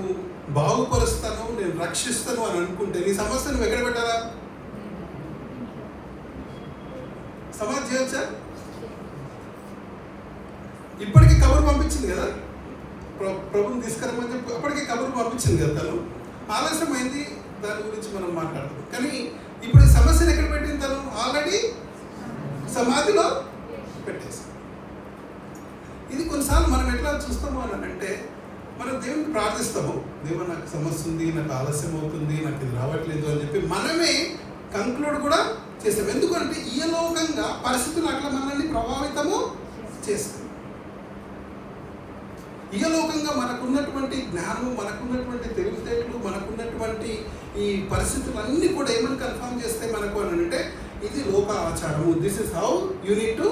బాగుపరుస్తాను, నేను రక్షిస్తాను అని అనుకుంటే నీ సమస్య నువ్వు ఎక్కడ పెట్టాలా? సమాధి చేయొచ్చా? ఇప్పటికీ కబురు పంపించింది కదా, ప్రభుని తీసుకురమ్మని చెప్పి అప్పటికే కబురు పంపించింది కదా. తను ఆలస్యమైంది, దాని గురించి మనం మాట్లాడతాం. కానీ ఇప్పుడు ఈ సమస్యను ఎక్కడ పెట్టింది? తను ఆల్రెడీ సమాధిలో పెట్టేసి. ఇది కొన్నిసార్లు మనం ఎట్లా చూస్తాము అని అంటే, మనం దేవునికి ప్రార్థిస్తాము, దేవుడు నాకు సమస్య ఉంది, నాకు ఆలస్యం అవుతుంది, నాకు ఇది రావట్లేదు అని చెప్పి మనమే కంక్లూడ్ కూడా చేస్తాం. ఎందుకంటే ఈలోకంగా పరిస్థితులు అట్లా మనల్ని ప్రభావితము చేస్తాయి. ఇహలోకంగా మనకున్నటువంటి జ్ఞానము, మనకున్నటువంటి తెలివితేటలు, మనకున్నటువంటి ఈ పరిస్థితులన్నీ కూడా ఏమని కన్ఫర్మ్ చేస్తాయి మనకు అని అంటే, ఇది లోక ఆచారము. This is how you need to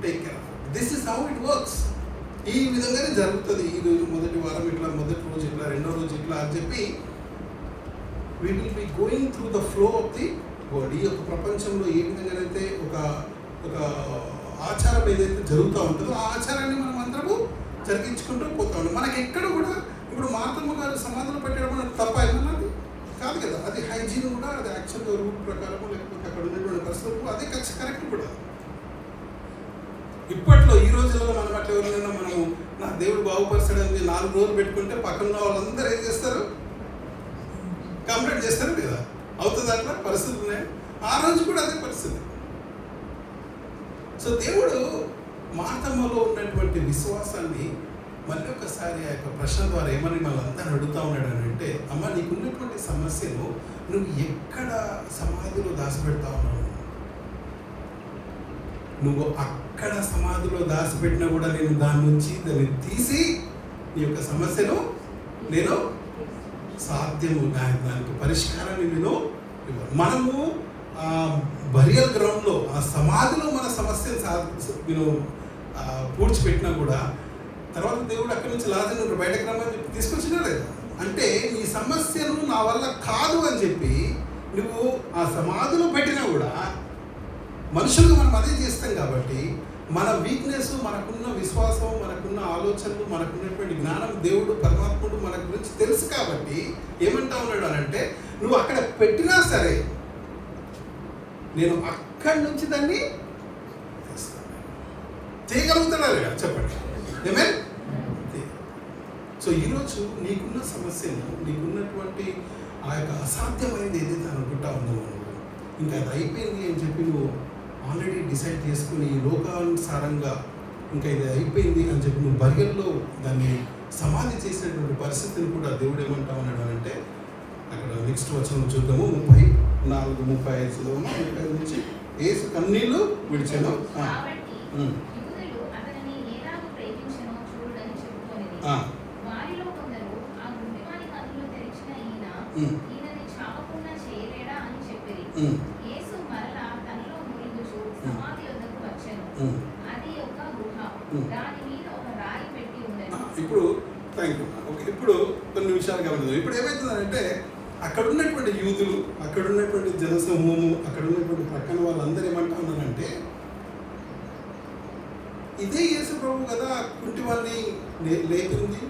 take care of it. This is how it works. ఈ విధంగానే జరుగుతుంది. ఈ రోజు మొదటి వారం ఇట్లా, మొదటి రోజు ఇట్లా, రెండో రోజు ఇట్లా అని చెప్పి we will be going through the flow of the world. ఈ యొక్క ప్రపంచంలో ఏ విధంగానైతే ఒక ఆచారం ఏదైతే జరుగుతూ ఉంటుందో ఆ ఆచారాన్ని మనం అందరము జరిగించుకుంటూ పోతా ఉంటాం. మనకి ఎక్కడ కూడా ఇప్పుడు మార్తమ్మ గారు సమాధులు పెట్టడం అనేది తప్ప ఏమన్నది కాదు కదా. అది హైజీన్ కూడా, అది యాక్చువల్గా రూల్ ప్రకారము, లేకపోతే అక్కడ ఉన్నటువంటి పరిస్థితులు అదే కరెక్ట్ కూడా. ఇప్పట్లో ఈ రోజుల్లో మనం అట్లా ఎవరైనా మనము నా దేవుడు బాగుపరచడానికి 4 రోజులు పెట్టుకుంటే పక్కన వాళ్ళందరూ ఏం చేస్తారు, కంప్లైంట్ చేస్తారు కదా. అవుతుంది అట్లా పరిస్థితులు ఉన్నాయి. ఆ రోజు కూడా అదే పరిస్థితి. సో దేవుడు మార్తమ్మలో ఉన్నటువంటి విశ్వాసాన్ని మళ్ళీ ఒకసారి ఆ యొక్క ప్రశ్న ద్వారా ఏమని మళ్ళందరూ అడుగుతా ఉన్నాడు అని అంటే, అమ్మ నీకున్నటువంటి సమస్యను నువ్వు ఎక్కడ సమాధిలో దాచిపెడతా ఉన్నావు? నువ్వు అక్కడ సమాధిలో దాచిపెట్టినా కూడా నేను దాని నుంచి దాన్ని తీసి నీ యొక్క సమస్యను నేను సాధ్యము, దానికి పరిష్కారాన్ని నేను మనము బరియల్ గ్రౌండ్లో, ఆ సమాధిలో మన సమస్యను పూడ్చిపెట్టినా కూడా తర్వాత దేవుడు అక్కడి నుంచి లాజరును బయటకు రమ్మని చెప్పి తీసుకొచ్చినా లేదా? అంటే నీ సమస్యను నా వల్ల కాదు అని చెప్పి నువ్వు ఆ సమాధిలో పెట్టినా కూడా, మనుషులకు మనం అదే చేస్తాం కాబట్టి మన వీక్నెస్, మనకున్న విశ్వాసం, మనకున్న ఆలోచనలు, మనకున్నటువంటి జ్ఞానం దేవుడు పరమాత్ముడు మన గురించి తెలుసు కాబట్టి ఏమంటా ఉన్నాడు అని అంటే, నువ్వు అక్కడ పెట్టినా సరే నేను అక్కడి నుంచి దాన్ని చేయగలుగుతాడా లేదా చెప్పండి. ఏమే? సో ఈరోజు నీకున్న సమస్యను, నీకున్నటువంటి ఆ యొక్క అసాధ్యమైనది ఏదైతే అనుకుంటా ఉందో ఇంకా అది అయిపోయింది అని చెప్పి నువ్వు ఆల్రెడీ డిసైడ్ చేసుకుని లోకానుసారంగా ఇంకా ఇది అయిపోయింది అని చెప్పి నువ్వు బరియల్లో దాన్ని సమాధి చేసినటువంటి పరిస్థితిని కూడా దేవుడు ఏమంటా ఉన్నాడు అంటే, అక్కడ నెక్స్ట్ వచనం చూద్దాము. 34-35 నుంచి యేసు కన్నీళ్లు విడిచెను. ఇప్పుడు థ్యాంక్ యూ. ఓకే, ఇప్పుడు కొన్ని విషయాలు గమనిద్దాం. ఇప్పుడు ఏమవుతుందంటే, అక్కడ ఉన్నటువంటి యూతులు, అక్కడ ఉన్నటువంటి జనసమూహము, అక్కడ ఉన్నటువంటి ప్రక్కన వాళ్ళందరూ ఏమంటా ఉన్నారంటే, ఇదే యేసు ప్రభు కదా కుంటి వాళ్ళని లేపింది,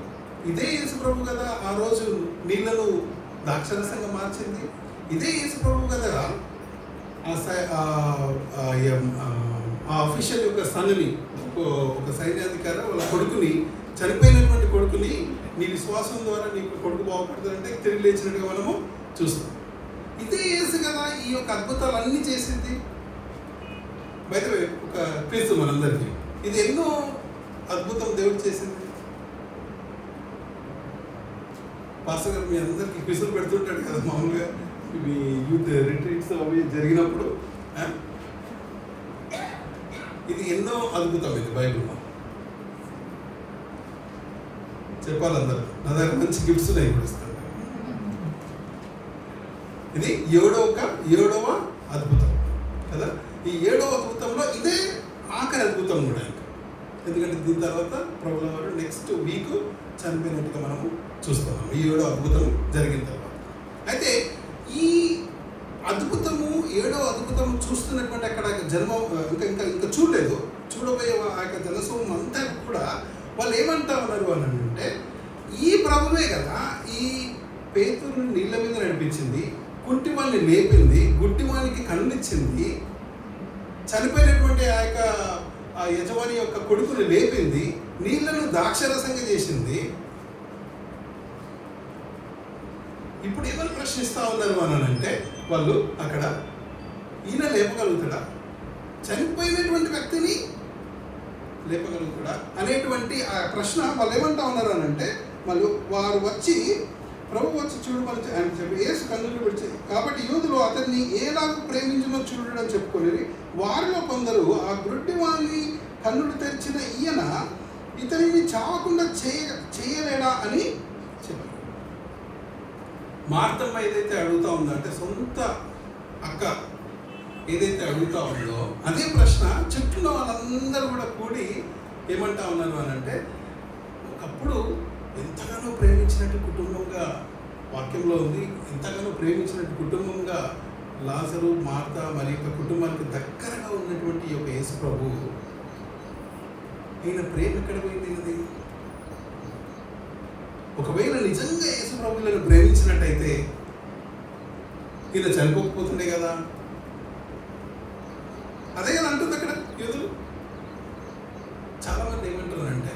ఇదే యేసు ప్రభు కదా ఆ రోజు నీళ్లను ద్రాక్షరసంగా మార్చింది, ఇదే యేసు ప్రభు కదా ఆ అఫీషియల్ యొక్క సన్ని, ఒక సైన్యాధికారి వాళ్ళ కొడుకుని, చనిపోయినటువంటి కొడుకుని నీ విశ్వాసం ద్వారా నీకు కొడుకు బాగుపడుతుందంటే తిరిగి లేచినట్టుగా మనము చూస్తాం. ఇదే యేసు కదా ఈ యొక్క అద్భుతాలన్నీ చేసింది. బయట ఒక క్రీస్తు మనందరికీ ఇది ఎన్నో అద్భుతం దేవుడు చేసింది. పాస్టర్ గారు మీ అందరికీ క్విజులు పెడుతుంటాడు కదా మామూలుగా మీ యూత్ రిట్రీట్స్ అవి జరిగినప్పుడు. ఇది ఎన్నో అద్భుతం, ఇది బైబిల్లో చెప్పాలి అందరూ. నా దగ్గర మంచి గిఫ్ట్స్ నేను కూడా ఇస్తాను. ఇది ఏడవ అద్భుతం కదా. ఈ 7వ అద్భుతంలో ఇదే ఆఖరి అద్భుతం కూడా ఇంకా, ఎందుకంటే దీని తర్వాత ప్రభుల వారు నెక్స్ట్ వీక్ చనిపోయినట్టుగా మనము చూస్తున్నాము ఈ 7వ అద్భుతం జరిగిన తర్వాత. అయితే ఈ అద్భుతము 7వ అద్భుతము చూస్తున్నటువంటి అక్కడ ఇంకా చూడలేదు, చూడబోయే ఆ యొక్క జనసమూహం అంతా కూడా వాళ్ళు ఏమంటా ఉన్నారు అని అంటే, ఈ ప్రభువే కదా ఈ పేతురుని నీళ్ళ మీద నడిపించింది, కుంటి వాళ్ళని లేపింది, గుడ్డి వానికి కన్నిచ్చింది, చనిపోయినటువంటి ఆ యొక్క యజమాని యొక్క కొడుకుని లేపింది, నీళ్లను ద్రాక్షరసంగా చేసింది. ఇప్పుడు ఏమని ప్రశ్నిస్తూ ఉన్నారు అని అంటే వాళ్ళు అక్కడ, ఈయన లేపగలుగుతాడా, చనిపోయినటువంటి వ్యక్తిని లేపగలుగుతాడా అనేటువంటి ఆ ప్రశ్న వాళ్ళు ఏమంటా ఉన్నారు అని అంటే, వాళ్ళు వారు వచ్చి ప్రభు వచ్చి చూడమని ఆయన చెప్పి యేసు కన్నులు విడిచి, కాబట్టి యూదులు అతన్ని ఏలాగూ ప్రేమించమో చూడడం అని చెప్పుకొని వారిలో కొందరు ఆ గుడ్డి వాని కన్నులు తెరిచిన ఈయన ఇతనిని చావకుండా చేయలేడా అని చెప్పారు. మార్తమ్మ ఏదైతే అడుగుతా ఉందో, అంటే సొంత అక్క ఏదైతే అడుగుతా ఉందో అదే ప్రశ్న చుట్టూ వాళ్ళందరూ కూడా కూడి ఏమంటా ఉన్నారు అని అంటే, ఒకప్పుడు ఎంతగానో ప్రేమించినట్టు కుటుంబంగా వాక్యంలో ఉంది, ఎంతగానో ప్రేమించినట్టు కుటుంబంగా లాజరు, మార్త మరి యొక్క కుటుంబానికి దగ్గరగా ఉన్నటువంటి ఈ యొక్క యేసు ప్రభు, ఈయన ప్రేమ ఎక్కడ పోయింది అది? ఒకవేళ నిజంగా యేసు ప్రభువులను ప్రేమించినట్టయితే ఈయన చనిపోకపోతుండే కదా. అదే కదా అంటుంది అక్కడ యూదులు. చాలామంది ఏమంటారంటే,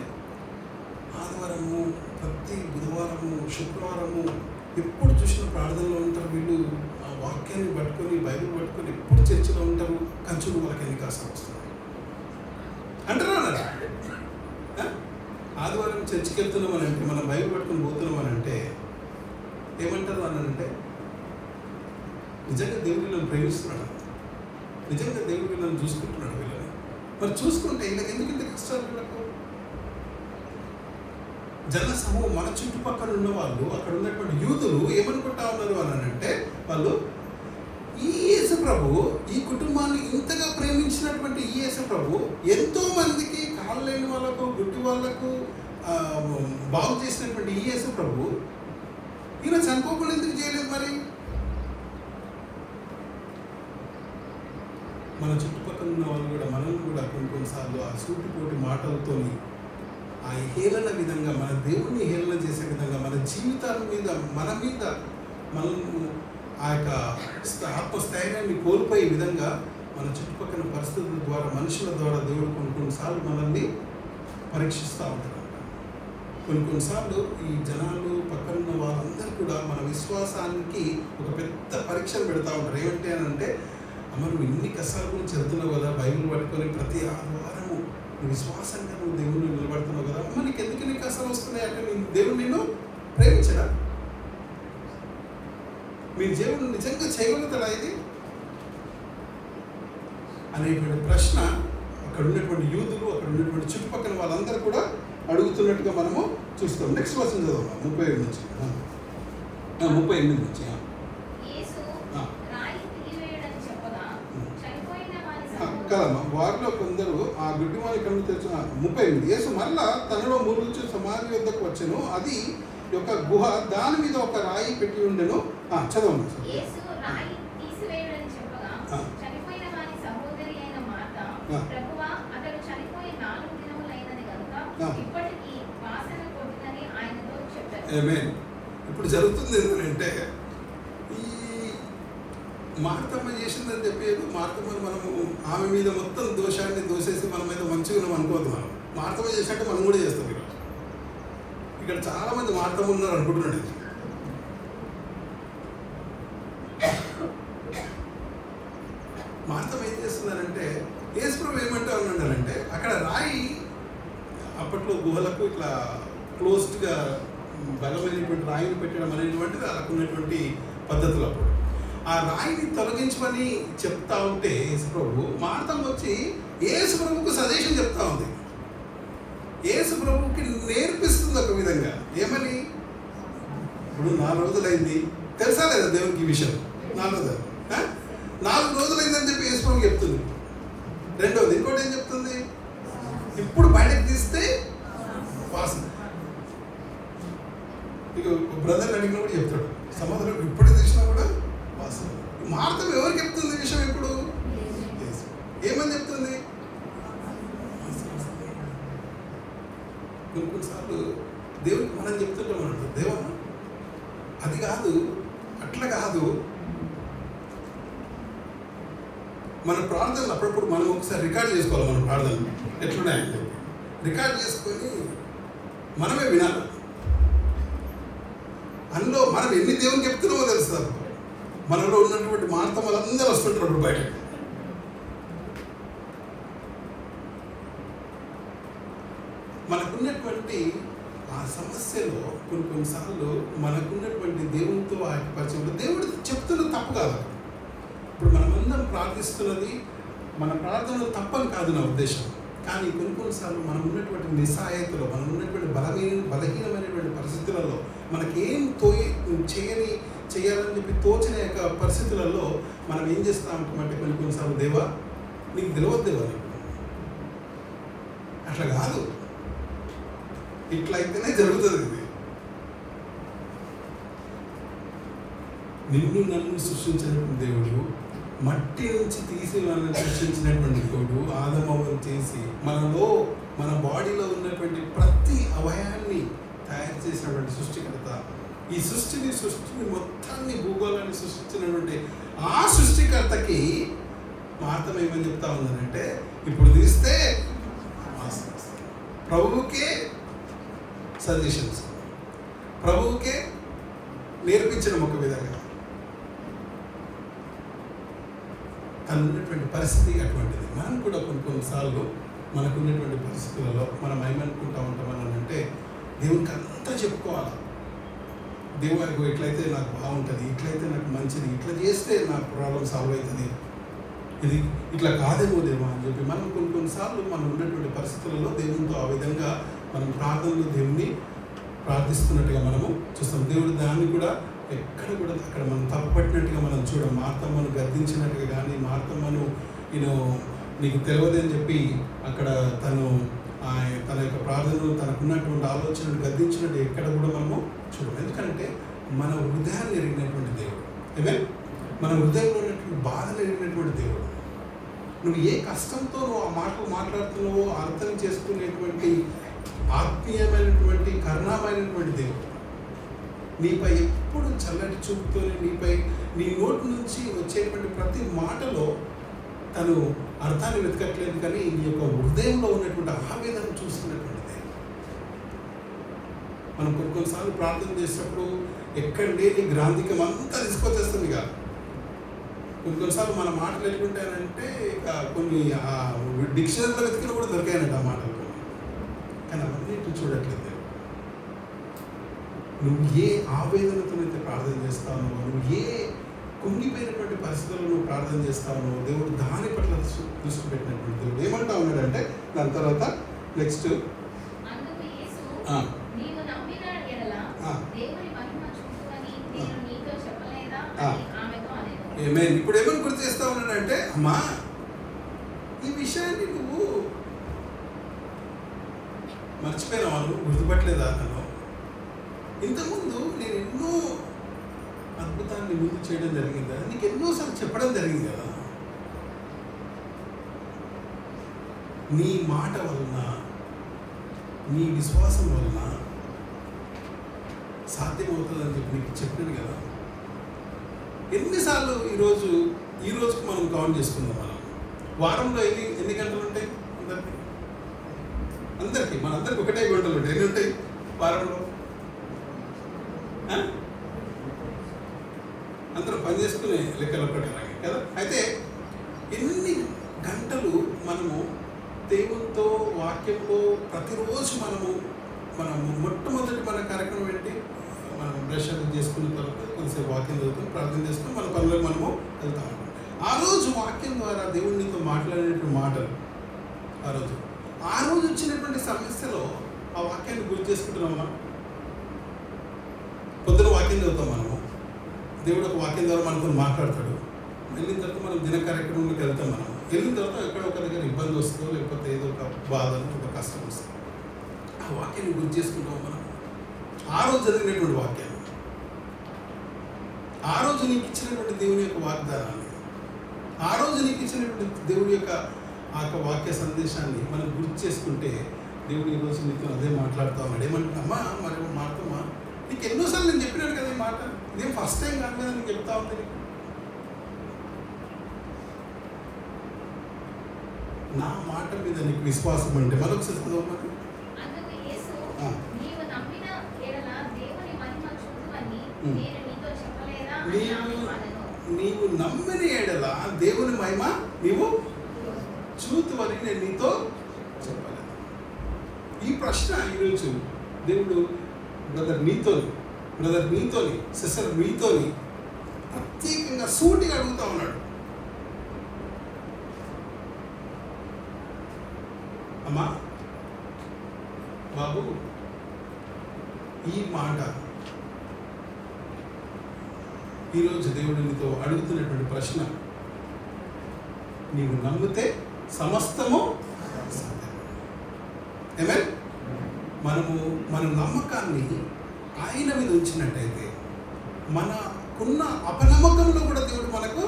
ఆదివారము, ప్రతి బుధవారము, శుక్రవారము ఎప్పుడు చూసిన ప్రార్థనలో ఉంటారు వీళ్ళు, ఆ వాక్యాన్ని పట్టుకొని బైబిల్ పట్టుకొని ఎప్పుడు చర్చలో ఉంటారు, కంచులు వాళ్ళకి ఎన్ని కష్టం వస్తుంది అంటారా? ఆదివారం చర్చికి వెళ్తున్నామనంటే, మనం బైబిల్ పట్టుకొని పోతున్నామనంటే ఏమంటారు అనంటే, నిజంగా దేవుడు వీళ్ళని ప్రేమిస్తున్నాడు, నిజంగా దేవుడు వీళ్ళని చూసుకుంటున్నాడు వీళ్ళని. మరి చూసుకుంటే వీళ్ళకి ఎందుకు ఇంత కష్టాలు? వీళ్ళకు జన సమూహం, మన చుట్టుపక్కల ఉన్న వాళ్ళు, అక్కడ ఉన్నటువంటి యూదులు ఏమనుకుంటా ఉన్నారు అని అంటే, వాళ్ళు ఈ యేసు ప్రభు, ఈ కుటుంబాన్ని ఇంతగా ప్రేమించినటువంటి ఈ యేసు ప్రభు ఎంతో మందికి కాళ్ళు లేని వాళ్ళకు, గుడ్డి వాళ్ళకు బాగు చేసినటువంటి ఈ యేసు ప్రభు ఈయన చనిపోకుండా ఎందుకు చేయలేదు? మరి మన చుట్టుపక్కల ఉన్న వాళ్ళు కూడా మనల్ని కూడా కొన్నిసార్లు ఆ సూటిపోటి మాటలతోని, ఆ హేళన విధంగా, మన దేవుణ్ణి హేళన చేసే విధంగా, మన జీవితాల మీద, మన మీద మనల్ని ఆ యొక్క ఆత్మస్థైర్యాన్ని కోల్పోయే విధంగా మన చుట్టుపక్కల పరిస్థితుల ద్వారా, మనుషుల ద్వారా దేవుడు కొన్నిసార్లు మనల్ని పరీక్షిస్తూ ఉంటారు. కొన్నిసార్లు ఈ జనాలు, పక్కనున్న వాళ్ళందరూ కూడా మన విశ్వాసానికి ఒక పెద్ద పరీక్షలు పెడతా ఉంటారు. ఏమంటే అని అంటే, అమ్మ నువ్వు ఇన్ని కష్టాల గురించి వెళ్తున్నావు కదా, బైబిల్ పట్టుకొని ప్రతి ఆదివారము నువ్వు విశ్వాసంగా నువ్వు దేవుడిని నిలబడుతున్నావు కదా, అమ్మ నీకు ఎందుకు నీ కష్టాలు వస్తున్నాయి అంటే, దేవుడు నిన్ను ప్రేమించడా? మీ దేవుడు నిజంగా చేయగలుగుతాడా ఇది అనేటువంటి ప్రశ్న అక్కడ ఉన్నటువంటి యూదులు, అక్కడ ఉన్నటువంటి చుట్టుపక్కల వాళ్ళందరూ కూడా అడుగుతున్నట్టుగా మనము చూస్తాం. నెక్స్ట్ వర్షన్ చదవాలి 37 నుంచి 38 నుంచి. కదమ్మా, వారిలో కొందరు ఆ గుడ్డివాని కన్ను తెచ్చిన 38. యేసు మళ్ళా తనలో మూలుచు సమాధి వద్దకు వచ్చెను, అది ఒక గుహ, దాని మీద ఒక రాయి పెట్టి ఉండెను. చదవండి. ఇప్పుడు జరుగుతుంది ఏంటంటే, ఈ మార్తమ్మ చేసిందని చెప్పేది, మార్తమ్మని మనము ఆమె మీద మొత్తం దోషాన్ని దోసేసి మన మీద మంచిగా ఉన్నాం అనుకోవద్దు. మనం మార్తమ్మ చేసినట్టు మనం కూడా చేస్తాం. ఈరోజు ఇక్కడ చాలా మంది మార్తమ్మ ఉన్నారు అనుకుంటున్నాడు. మార్తమ్మ ఏం చేస్తున్నారంటే, యేసు ప్రభు ఏమంటా ఉన్నాడంటే, అక్కడ రాయి అప్పట్లో గుహలకు ఇట్లా క్లోజ్డ్గా బలమైనటువంటి రాయిని పెట్టడం అనేటువంటిది వాళ్ళకు ఉన్నటువంటి పద్ధతులు. అప్పుడు ఆ రాయిని తొలగించమని చెప్తా ఉంటే యేసు ప్రభు, మార్తమ్మ వచ్చి యేసు ప్రభువుకు సజెషన్ చెప్తా ఉంది. యేసు ప్రభువుకి నేర్పిస్తుంది ఒక విధంగా. ఏమని? ఇప్పుడు 4 రోజులైంది, తెలుసా లేదా దేవునికి ఈ విషయం? 4 రోజులైందని చెప్పి యేసు ప్రభు చెప్తుంది. రెండోది ఇంకోటి ఏం చెప్తుంది? ఇప్పుడు బయటకు తీస్తే వాసన. ఇక బ్రదర్ అడిగినా కూడా చెప్తాడు, సమాధానం ఇప్పుడు తీసినా కూడా వాసన. మార్తమ్మ ఎవరికి చెప్తుంది విషయం? ఇప్పుడు ఏమని చెప్తుంది? కొన్నిసార్లు దేవుడికి మనం చెప్తుంటాం అన్నట్టు, దేవా అది కాదు, అట్లా కాదు. మన ప్రార్థనలు అప్పుడప్పుడు మనం ఒకసారి రికార్డ్ చేసుకోవాలి. మన ప్రార్థనలు ఎట్లున్నాయని చెప్పి రికార్డ్ చేసుకొని మనమే వినాలి. అందులో మనం ఎన్ని దేవుని చెప్తున్నామో తెలుస్తారు. మనలో ఉన్నటువంటి మార్తమ్మలు అందరూ వస్తుంటారు అప్పుడు బయటకు. మనకున్నటువంటి ఆ సమస్యలో కొన్నిసార్లు మనకున్నటువంటి దేవునితో ఆ పరిచయం, దేవుడు చెప్తున్నది తప్పు కాదు. ఇప్పుడు మనమందరం ప్రార్థిస్తున్నది మన ప్రార్థనలు తప్పని కాదు నా ఉద్దేశం. కానీ కొన్నిసార్లు మనం ఉన్నటువంటి నిస్సహాయతలో, మనం ఉన్నటువంటి బలహీనమైనటువంటి పరిస్థితులలో, మనకేం చేయాలని చెప్పి తోచిన యొక్క పరిస్థితులలో మనం ఏం చేస్తూ ఉంటామంటే కొన్నిసార్లు దేవా నీకు తెలియదు దేవా, అట్లా కాదు, ఇట్లా అయితేనే జరుగుతుంది. ఇది నిన్ను నన్ను సృష్టించినటువంటి దేవుడు, మట్టి నుంచి తీసి మనల్ని సృష్టించినటువంటి దేవుడు, ఆదమవ్వను చేసి మన బాడీలో ఉన్నటువంటి ప్రతి అవయాన్ని తయారు చేసినటువంటి సృష్టికర్త, ఈ సృష్టిని మొత్తాన్ని భూగోళాన్ని సృష్టించినటువంటి ఆ సృష్టికర్తకి మార్తం ఏమని చెప్తా ఉందంటే, ఇప్పుడు తీస్తే ప్రభువుకే సజెషన్స్, ప్రభువుకే నేర్పించడం ఒక విధంగా. తను ఉన్నటువంటి పరిస్థితి అటువంటిది. మనం కూడా కొన్నిసార్లు మనకున్నటువంటి పరిస్థితులలో మనం ఏమనుకుంటా ఉంటామని అంటే, దేవునికి అంతా చెప్పుకోవాలి. దేవుడికి ఇట్లయితే నాకు బాగుంటుంది, ఇట్లయితే నాకు మంచిది, ఇట్లా చేస్తే నా ప్రాబ్లం సాల్వ్ అవుతుంది, ఇది ఇట్లా కాదేమో దేవా అని చెప్పి మనం కొన్నిసార్లు మనం ఉన్నటువంటి పరిస్థితులలో దేవునితో ఆ విధంగా మనం ప్రార్థనలో దేవుని ప్రార్థిస్తున్నట్టుగా మనము చూస్తాం. దేవుడు దాన్ని కూడా ఎక్కడ కూడా అక్కడ మనం తప్పుపట్టినట్టుగా మనం చూడం. మార్తమ్మను గద్దించినట్టుగా కానీ, మార్తమ్మను నీకు తెలియదని చెప్పి అక్కడ తన యొక్క ప్రార్థనలు, తనకున్నటువంటి ఆలోచనలు గద్దించినట్టు ఎక్కడ కూడా మనము చూడము. ఎందుకంటే మన హృదయాన్ని ఎరిగినటువంటి దేవుడు, మన హృదయంలో ఉన్నటువంటి బాధలు ఎరిగినటువంటి దేవుడు. నువ్వు ఏ కష్టంతో నువ్వు ఆ మాటలు మాట్లాడుతున్నావో అర్థం చేసుకునేటువంటి ఆత్మీయమైనటువంటి కరుణామైనటువంటి దేవుడు. నీపై ఎప్పుడు చల్లటి చూపుతోనే నీ నోటి నుంచి వచ్చేటువంటి ప్రతి మాటలో తను అర్థాన్ని వెతకట్లేదు, కానీ నీ యొక్క హృదయంలో ఉన్నటువంటి ఆవేదన చూస్తున్నటువంటి దేవుడు. మనం కొన్నిసార్లు ప్రార్థన చేసినప్పుడు ఎక్కడ లేని గ్రాంధికం అంతా తీసుకొచ్చేస్తుంది కాదు. కొన్నిసార్లు మన మాటలు ఎట్లుంటాయంటే ఇక కొన్ని డిక్షనరీలో వెతికిన కూడా దొరికాయనట ఆ మాటలు. కానీ అవన్నీ చూడట్లేదు. నువ్వు ఏ ఆవేదనతోనైతే ప్రార్థన చేస్తావో, నువ్వు ఏ కుంగిపోయినటువంటి పరిస్థితుల్లో నువ్వు ప్రార్థన చేస్తావో, దేవుడు దాని పట్ల దృష్టి పెట్టినటువంటి దేవుడు. ఏమంటా ఉన్నాడంటే దాని తర్వాత నెక్స్ట్ ఇప్పుడు ఏమని గుర్తు చేస్తా ఉన్నాడంటే, అమ్మా ఈ విషయాన్ని నువ్వు మర్చిపోయినావా, నువ్వు గుర్తుపట్టలేదా? నన్ను ఇంతకుముందు నేను ఎన్నో అద్భుతాన్ని ముందు చేయడం జరిగింది కదా, నీకు ఎన్నోసార్లు చెప్పడం జరిగింది కదా. నీ మాట వలన, నీ విశ్వాసం వలన సాధ్యమవుతుందని చెప్పి నీకు చెప్పాను కదా. ఎన్నిసార్లు ఈ రోజుకు మనం కౌంట్ చేసుకుందాం. మనం వారంలో ఎన్ని గంటలు ఉంటాయి అందరికీ మనందరికి ఒకటే గంటలు ఉంటాయి. ఎన్ని ఉంటాయి వారంలో? అందరూ పని చేసుకునే లెక్కల ప్రకారం కదా. అయితే ఎన్ని గంటలు మనము దేవునితో వాక్యంలో ప్రతిరోజు మనము మొట్టమొదటి మన కార్యక్రమం ఏంటి? మనం బ్రష్ చేసుకున్న తర్వాత కొద్దిసేపు వాక్యం చదువుతాం, ప్రార్థన చేసుకుని మన పనులకు మనము వెళ్తాం. ఆ రోజు వాక్యం ద్వారా దేవునితో మాట్లాడినటువంటి మాటలు, ఆ రోజు వచ్చినటువంటి సమస్యలో ఆ వాక్యాన్ని గుర్తు చేసుకుంటున్నామా? పొద్దున వాక్యం చదువుతాం మనము, దేవుడు ఒక వాక్యం ద్వారా మనతో మాట్లాడతాడు. వెళ్ళిన తర్వాత మనం దిన కార్యక్రమంలోకి వెళ్తాం. మనం వెళ్ళిన తర్వాత ఎక్కడ ఒక దగ్గర ఇబ్బంది వస్తుందో, లేకపోతే ఏదో ఒక బాధను, ఒక కష్టం వస్తుంది, ఆ వాక్యాన్ని గుర్తు చేసుకుంటాం మనం. ఆ రోజు జరిగినటువంటి వాక్యాన్ని, ఆ రోజు నీకు ఇచ్చినటువంటి దేవుని యొక్క వాగ్దానాన్ని, ఆ రోజు నీకు ఇచ్చినటువంటి దేవుని యొక్క ఆ యొక్క వాక్య సందేశాన్ని మనం గుర్తు చేసుకుంటే, దేవుడు ఈరోజు నీతో అదే మాట్లాడుతూ ఉన్నాడు. ఏమంటున్నామా? మరి మాట్లాడమా? నీకు ఎన్నోసార్లు నేను చెప్పినాను కదా ఈ మాట, ఇదేం ఫస్ట్ టైం కాదు కదా నేను చెప్తా ఉంది. నా మాట మీద నీకు విశ్వాసం అంటే మరొకసారి చదవమని. నీవు నమ్మిన ఎడల దేవుని మహిమ నీవు చూతువని నేను నీతో చెప్పలేదు. ఈ ప్రశ్న ఈరోజు దేవుడు బ్రదర్ నీతోని సిస్టర్ మీతోని ప్రత్యేకంగా సూటిగా అడుగుతా ఉన్నాడు. బాబు ఈ మాట ఈరోజు దేవుడు నీతో అడుగుతున్నటువంటి ప్రశ్న, నీవు నమ్మితే సమస్తము సాధ్యమే. మన నమ్మకాన్ని ఆయన మీద ఉంచినట్టయితే మనకున్న అపనమ్మకంలో కూడా దేవుడు మనకు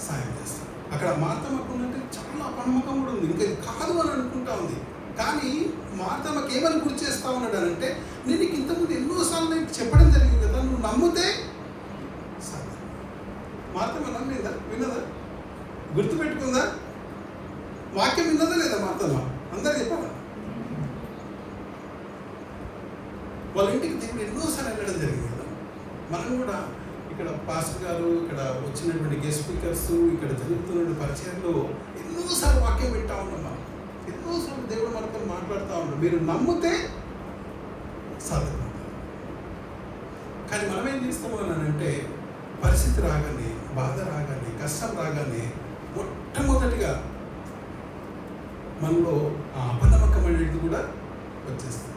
సాయం చేస్తాడు. అక్కడ మార్తమ్మకుందంటే చాలా అపనమ్మకం కూడా ఉంది, ఇంకా ఇది కాదు అని అనుకుంటా ఉంది. కానీ మార్తమ్మకి ఏమని గురి చేస్తా ఉన్నాడు అని అంటే, నేను నీకు ఇంతకుముందు ఎన్నోసార్లు నీకు చెప్పడం జరిగింది కదా, నువ్వు నమ్మితే సాధ్యం. మార్తమ్మ నమ్మిందా? విన్నదా? గుర్తుపెట్టుకుందా? వాక్యం విన్నదా లేదా మార్తమ్మ? అందరు చెప్పాలా? వాళ్ళ ఇంటికి దేవుడు ఎన్నోసార్లు వెళ్ళడం జరిగింది కదా. మనం కూడా ఇక్కడ పాస్టర్ గారు, ఇక్కడ వచ్చినటువంటి గెస్ట్ స్పీకర్స్, ఇక్కడ జరుగుతున్న పరిచయంలో ఎన్నోసార్లు వాక్యం వింటా ఉన్నాం. మనం ఎన్నోసార్లు దేవుడు మనతో మాట్లాడుతూ ఉన్నాడు, మీరు నమ్మితే సాధ్యం. కానీ మనం ఏం చేస్తాము అని అంటే, పరిస్థితి రాగానే, బాధ రాగానే, కష్టం రాగానే మొట్టమొదటిగా మనలో ఆ అపనమ్మకం అనేది కూడా వచ్చేస్తుంది.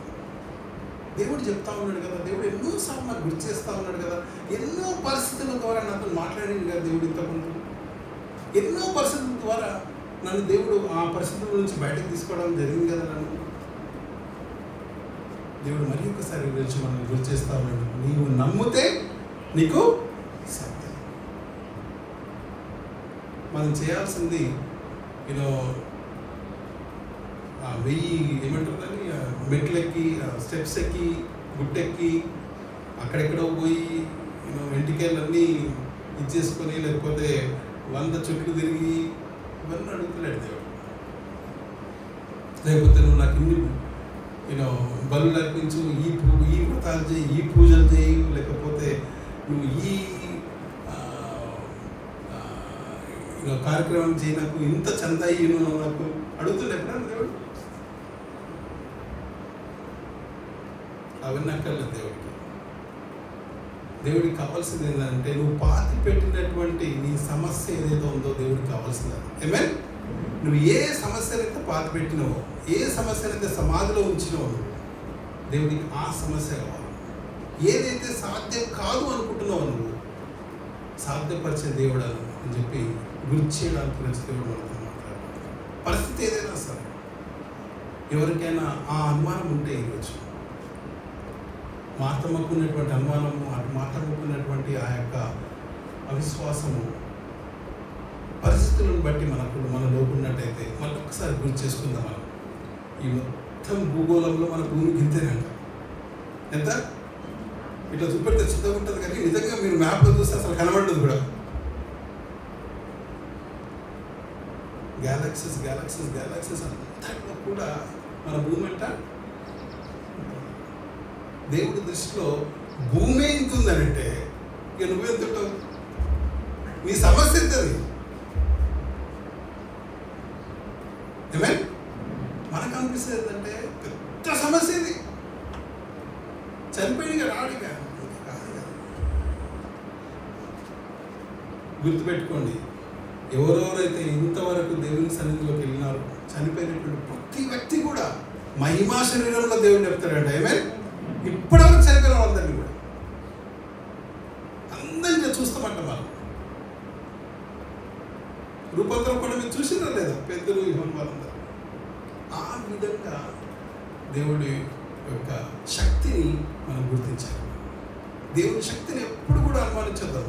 దేవుడు చెప్తా ఉన్నాడు కదా, దేవుడు ఎన్నోసార్లు నాకు గుర్తు చేస్తూ ఉన్నాడు కదా, ఎన్నో పరిస్థితుల ద్వారా నాతో మాట్లాడింది కదా దేవుడు ఇంతకుముందు. ఎన్నో పరిస్థితుల ద్వారా నన్ను దేవుడు ఆ పరిస్థితుల నుంచి బయటకు తీసుకోవడం జరిగింది కదా. దేవుడు మరి ఒకసారి గురించి మనం గుర్తు చేస్తా ఉన్నాడు, నీవు నమ్మితే నీకు సత్యం. మనం చేయాల్సింది 1000 ఏమంటారు మెట్లెక్కి, స్టెప్స్ ఎక్కి, గుట్టెక్కి, అక్కడెక్కడో పోయి వెంటికేళ్ళన్నీ ఇచ్చేసుకొని, లేకపోతే 100 చుట్లు తిరిగి ఇవన్నీ అడుగుతున్నాడు దేవుడు. లేకపోతే నువ్వు నాకు ఇన్ని బలు అర్పించు, ఈ వ్రతాలు చేయి, ఈ పూజలు చేయి, లేకపోతే నువ్వు ఈ కార్యక్రమం చేయి, నాకు ఇంత చందా నాకు అడుగుతుండే దేవుడు. అవన్నీ అక్కర్లేదు దేవుడికి. దేవుడికి కావాల్సింది ఏంటంటే, నువ్వు పాతి పెట్టినటువంటి నీ సమస్య ఏదైతే ఉందో దేవుడికి కావాల్సింది. ఆమేన్. నువ్వు ఏ సమస్యనైతే పాతి పెట్టినావో, ఏ సమస్యనైతే సమాధిలో ఉంచినావో, దేవుడికి ఆ సమస్య కావాలి. ఏదైతే సాధ్యం కాదు అనుకుంటున్నావు నువ్వు, సాధ్యపరిచే దేవుడు అని చెప్పి గుర్తు చేయడానికి దేవుడు మనతో మాట్లాడుతున్నాడు. పరిస్థితి ఏదైనా సరే, ఎవరికైనా ఆ అనుమానం ఉంటే ఈరోజు మార్తమ్మకున్నటువంటి అనుమానము, అటు మార్తమ్మకున్నటువంటి ఆ యొక్క అవిశ్వాసము పరిస్థితులను బట్టి మనలో ఉన్నట్టయితే మళ్ళీ ఒకసారి గుర్తు చేసుకుందాం. మనం ఈ మొత్తం భూగోళంలో మన భూమికి ఇంతేనంట. ఎంత ఇట్లా చూపెడితే చిన్నగా ఉంటుంది, కానీ నిజంగా మీరు మ్యాప్లో చూస్తే అసలు కనబడదు కూడా. గ్యాలక్సీస్ గ్యాలక్సీస్ గ్యాలక్సీస్ అంతట్లో కూడా మన భూమి అంట. దేవుడి దృష్టిలో భూమి ఎంత ఉందనంటే, ఇక నువ్వెంత ఉంటావు, నీ సమస్య ఎంతది. ఆమేన్. మనకు అనిపిస్తుంది ఏంటంటే పెద్ద సమస్య ఇది, చనిపోయినగా రాడిగా కాదు కదా. గుర్తుపెట్టుకోండి, ఎవరెవరైతే ఇంతవరకు దేవుని సన్నిధిలోకి వెళ్ళినారో, చనిపోయినటువంటి ప్రతి వ్యక్తి కూడా మహిమా శరీరంలో దేవుడు చెప్తాడంట. ఆమేన్. ఇప్పటివరకు చనిపోయిన వాళ్ళందరినీ కూడా అందరినీ చూస్తామంట. మనం రూపాంతరం కూడా మీరు చూసినా లేదా, పెద్దలు వాళ్ళందరూ. ఆ విధంగా దేవుడి యొక్క శక్తిని మనం గుర్తించాలి. దేవుని శక్తిని ఎప్పుడు కూడా అనుమానించద్దాం.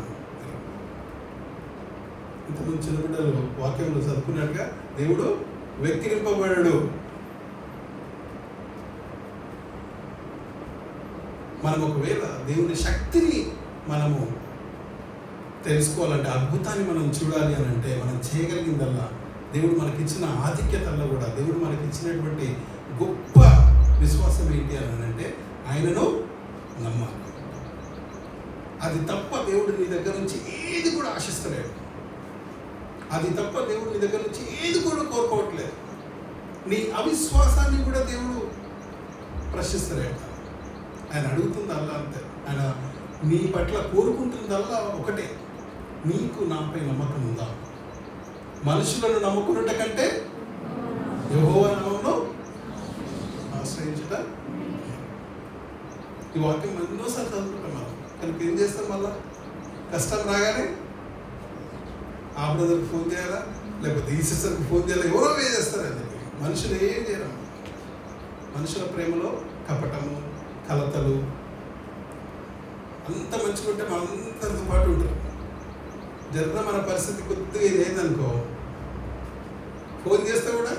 ఇంతకుముందు చిన్న బిడ్డలు వాక్యంలో చదువుకున్నట్టుగా దేవుడు వెక్కిరింపబడడు. మనం ఒకవేళ దేవుని శక్తిని మనము తెలుసుకోవాలంటే, అద్భుతాన్ని మనం చూడాలి అని అంటే, మనం చేయగలిగిందల్లా దేవుడు మనకిచ్చిన ఆధిక్యతల్లో కూడా దేవుడు మనకిచ్చినటువంటి గొప్ప విశ్వాసం ఏంటి అని అంటే, ఆయనను నమ్మాలి. అది తప్ప దేవుడు నీ దగ్గర నుంచి ఏది కూడా ఆశిస్తలేడు. అది తప్ప దేవుడు నీ దగ్గర నుంచి ఏది కూడా కోరుకోవట్లేదు. నీ అవిశ్వాసాన్ని కూడా దేవుడు ప్రశ్నిస్తలేడు. ఆయన అడుగుతుందల్లా అంతే. ఆయన నీ పట్ల కోరుకుంటుందల్లా ఒకటే, నీకు నాపై నమ్మకం ఉందా? మనుషులను నమ్ముకున్నట్టు కంటే యెహోవా నామములో ఆశ్రయించు. ఆశ్రయించుట. ఈ వాక్యం ఎన్నోసార్లు చదువుకుంటాం మనం, కనుక ఏం చేస్తాం? మళ్ళా కష్టం రాగానే ఆ బ్రదర్కి ఫోన్ చేయాలా, లేకపోతే ఈ సిస్టర్కి ఫోన్ చేయాలా, ఎవరో చేస్తారండి. మనుషులు ఏం చేయరు. మనుషుల ప్రేమలో కపటము, కలతలు, అంత మంచిగా ఉంటే మనందరితో పాటు ఉంటారు. జరిగిన మన పరిస్థితి కొద్దిగా ఇది ఏందనుకో, ఫోన్ చేస్తే కూడా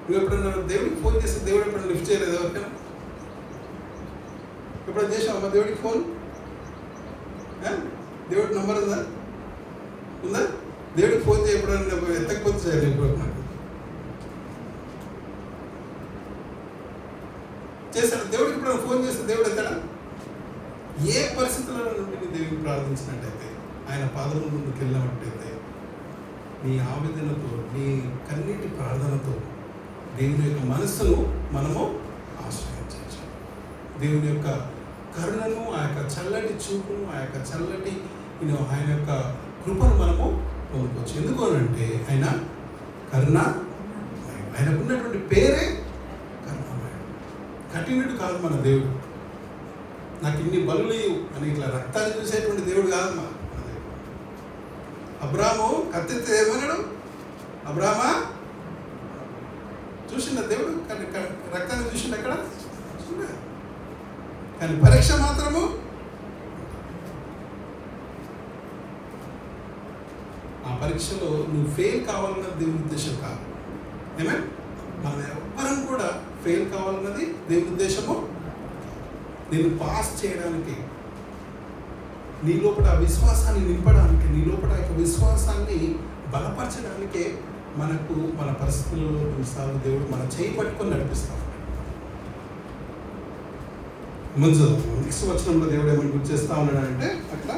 నువ్వు ఎప్పుడన్నా దేవుడికి ఫోన్ చేస్తే దేవుడు ఎప్పుడన్నా లిఫ్ట్ చేయలేదు ఎవరికైనా? ఎప్పుడైనా చేసావమ్మా దేవుడికి ఫోన్? దేవుడి నంబర్ ఉందా? దేవుడికి ఫోన్ చేయ ఎప్పుడన్నా ఎత్తకపోతే చేయాలి. ఇప్పుడు నాకు చేశాడు. దేవుడికి ఎప్పుడైనా ఫోన్ చేస్తే దేవుడు ఎత్తాడా? ఏ పరిస్థితులలో నుండి దేవుడిని ప్రార్థించినట్టయితే, ఆయన పాదముల ముందుకు వెళ్ళినట్టయితే, నీ ఆవేదనతో, నీ కన్నీటి ప్రార్థనతో దేవుని యొక్క మనస్సును మనము ఆశ్రయించవచ్చు. దేవుని యొక్క కరుణను, ఆ యొక్క చల్లటి చూపును, ఆ యొక్క చల్లటి ఆయన యొక్క కృపను మనము పొందుకోవచ్చు. ఎందుకు అంటే ఆయన కరుణ, ఆయనకు ఉన్నటువంటి పేరే కరుణామయుడు. కఠినుడు కాదు మన దేవుడు. నాకు ఇన్ని బలులు అని ఇట్లా రక్తాన్ని చూసేటువంటి దేవుడు కాదమ్మా మన దేవుడు. అబ్రాము కత్తితో ఏమన్నాడు? అబ్రామా చూసిండ దేవుడు, కానీ రక్తాన్ని చూసిండు అక్కడ చూడ, కానీ పరీక్ష మాత్రము ఆ పరీక్షలో నువ్వు ఫెయిల్ కావాలన్నది దేవుని ఉద్దేశం కాదు. ఏమే మనం ఎవ్వరం కూడా ఫెయిల్ కావాలన్నది దేవుని ఉద్దేశము. నేను పాస్ చేయడానికి, నీ లోపల ఆ విశ్వాసాన్ని నింపడానికి, నీ లోపల యొక్క విశ్వాసాన్ని బలపరచడానికే మనకు మన పరిస్థితుల్లో కొన్నిసార్లు దేవుడు మన చేయి పట్టుకొని నడిపిస్తాం. ముందు నెక్స్ట్ వచనంలో దేవుడు ఏమని గుర్తు చేస్తా ఉన్నాడంటే అట్లా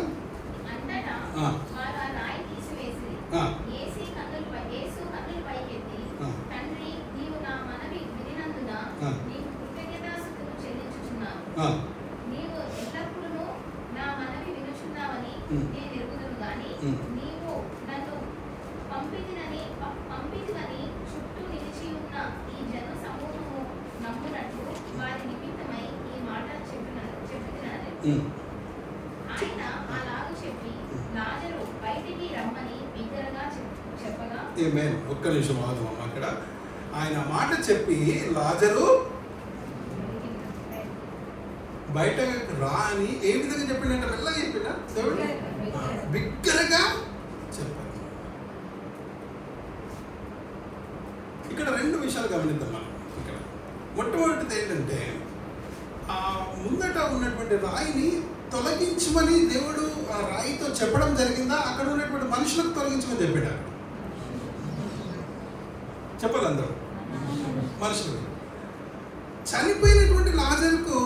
నీవు ఎల్లప్పుడూ నా మనవి వినుచున్నావని నేను ఎరుగుదును గాని నీవు నన్ను పంపితివని చుట్టూ నిలిచి ఉన్న ఈ జన సమూహము నమ్మునట్లు వారి నిమిత్తమై ఈ మాట చెప్పుతున్నాను. ఆయన అలాగూ చెప్పి లాజరు బయటికి రమ్మని బిగ్గరగా చెప్పగా, ఆమేన్. ఒక్క నిమిషం ఆగుదాం. అక్కడ ఆయన మాట చెప్పి లాజరు బయట రా అని ఏ విధంగా చెప్పిండంటే మెల్లగా చెప్పిండా దేవుడు? బిగ్గరగా చెప్పాడు. ఇక్కడ రెండు విషయాలు గమనిద్దాం మనం. ఇక్కడ మొట్టమొదటిది ఏంటంటే, ఆ ముందట ఉన్నటువంటి రాయిని తొలగించమని దేవుడు ఆ రాయితో చెప్పడం జరిగిందా? అక్కడ ఉన్నటువంటి మనుషులకు తొలగించమని చెప్పాడు. చెప్పాలి అందరూ మనుషులు. చనిపోయినటువంటి లాజరుకు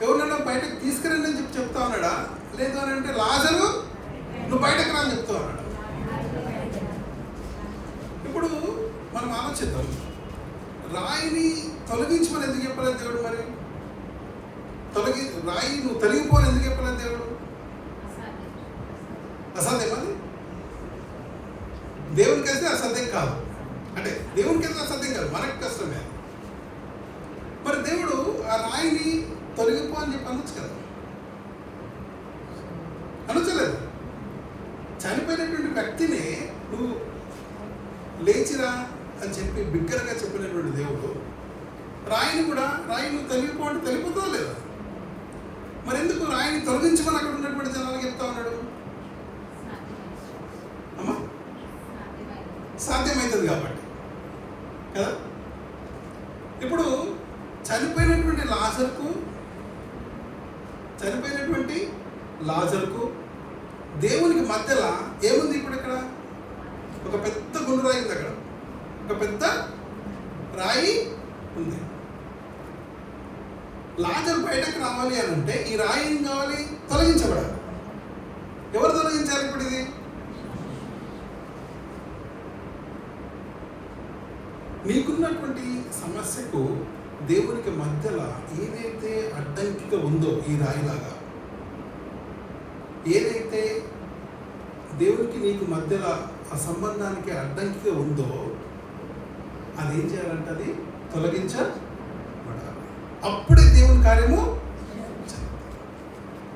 ఎవరినైనా బయటకు తీసుకురండి అని చెప్తా ఉన్నాడా? లేదు అని అంటే లాజరు నువ్వు బయటకు రా అని చెప్తా ఉన్నాడు. ఇప్పుడు మనం ఆలోచిద్దాం, రాయిని తొలగించమని ఎందుకు చెప్పలేదు దేవుడు? మరి రాయి నువ్వు తొలగిపోని ఎందుకు చెప్పలేదు దేవుడు? అసాధ్యం. అది దేవునికి అయితే అసాధ్యం కాదు. అంటే దేవునికి అయితే అసాధ్యం కాదు, మనకు కష్టమే. మరి దేవుడు ఆ రాయిని తొలగిపో అని చెప్పి అనొచ్చు కదా? అనొచ్చలేదు. చనిపోయినటువంటి వ్యక్తిని నువ్వు లేచిరా అని చెప్పి బిగ్గరగా చెప్పినటువంటి దేవుడు రాయిని కూడా, రాయి నువ్వు తొలగిపో అంటే తొలగిపోతావు లేదా? మరి ఎందుకు రాయిని తొలగించమని అక్కడ ఉన్నటువంటి జనాలకు చెప్తా ఉన్నాడు? అమ్మా సాధ్యమవుతుంది కాబట్టి కదా. ఇప్పుడు చనిపోయినటువంటి లాజరుకు దేవునికి మధ్యలో ఏముంది? ఇప్పుడు ఇక్కడ ఒక పెద్ద గుండు రాయి ఉంది. అక్కడ ఒక పెద్ద రాయి ఉంది. లాజరు బయటకు రావాలి అని అంటే ఈ రాయి ఏం కావాలి? తొలగించబడాలి. ఎవరు తొలగించాలి ఇప్పుడు? ఇది నీకున్నటువంటి సమస్యకు దేవునికి మధ్యలో ఏదైతే అడ్డంకిగా ఉందో, ఈ రాయిలాగా ఏదైతే దేవునికి నీకు మధ్యలో ఆ సంబంధానికి అడ్డంకిగా ఉందో, అది ఏం చేయాలంటే అది తొలగించబడాలి. అప్పుడే దేవుని కార్యము.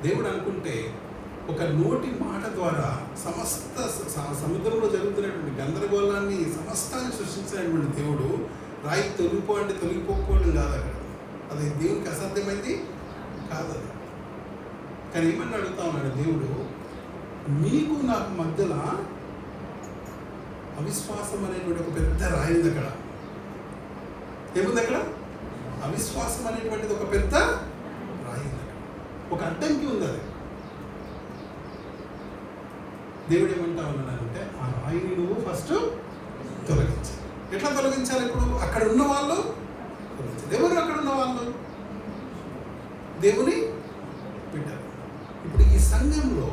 దేవుడు అనుకుంటే ఒక నోటి మాట ద్వారా సమస్త సముద్రంలో జరుగుతున్నటువంటి గందరగోళాన్ని సమస్తాన్ని సృష్టించినటువంటి దేవుడు రాయి తొలిపో అంటే తొలగిపోకపోవడం కాదు అక్కడ. అది దేవునికి అసాధ్యమైంది కాదు అది. కానీ ఏమన్నా అడుగుతా ఉన్నాడు దేవుడు, మీకు నాకు మధ్యలో అవిశ్వాసం అనేటువంటి ఒక పెద్ద రాయి ఉంది అక్కడ. ఏముంది అక్కడ? అవిశ్వాసం అనేటువంటిది ఒక పెద్ద రాయి ఉంది అక్కడ. ఒక అడ్డంకి ఉంది అది. దేవుడు ఏమంటా ఉన్నాడంటే ఆ రాయిని నువ్వు ఫస్ట్ తొలగించాలి. ఎట్లా తొలగించాలి? ఇప్పుడు అక్కడ ఉన్న వాళ్ళు తొలగించాలి. ఎవరు అక్కడ ఉన్న వాళ్ళు? దేవుని బిడ్డలు. ఇప్పుడు ఈ సంఘంలో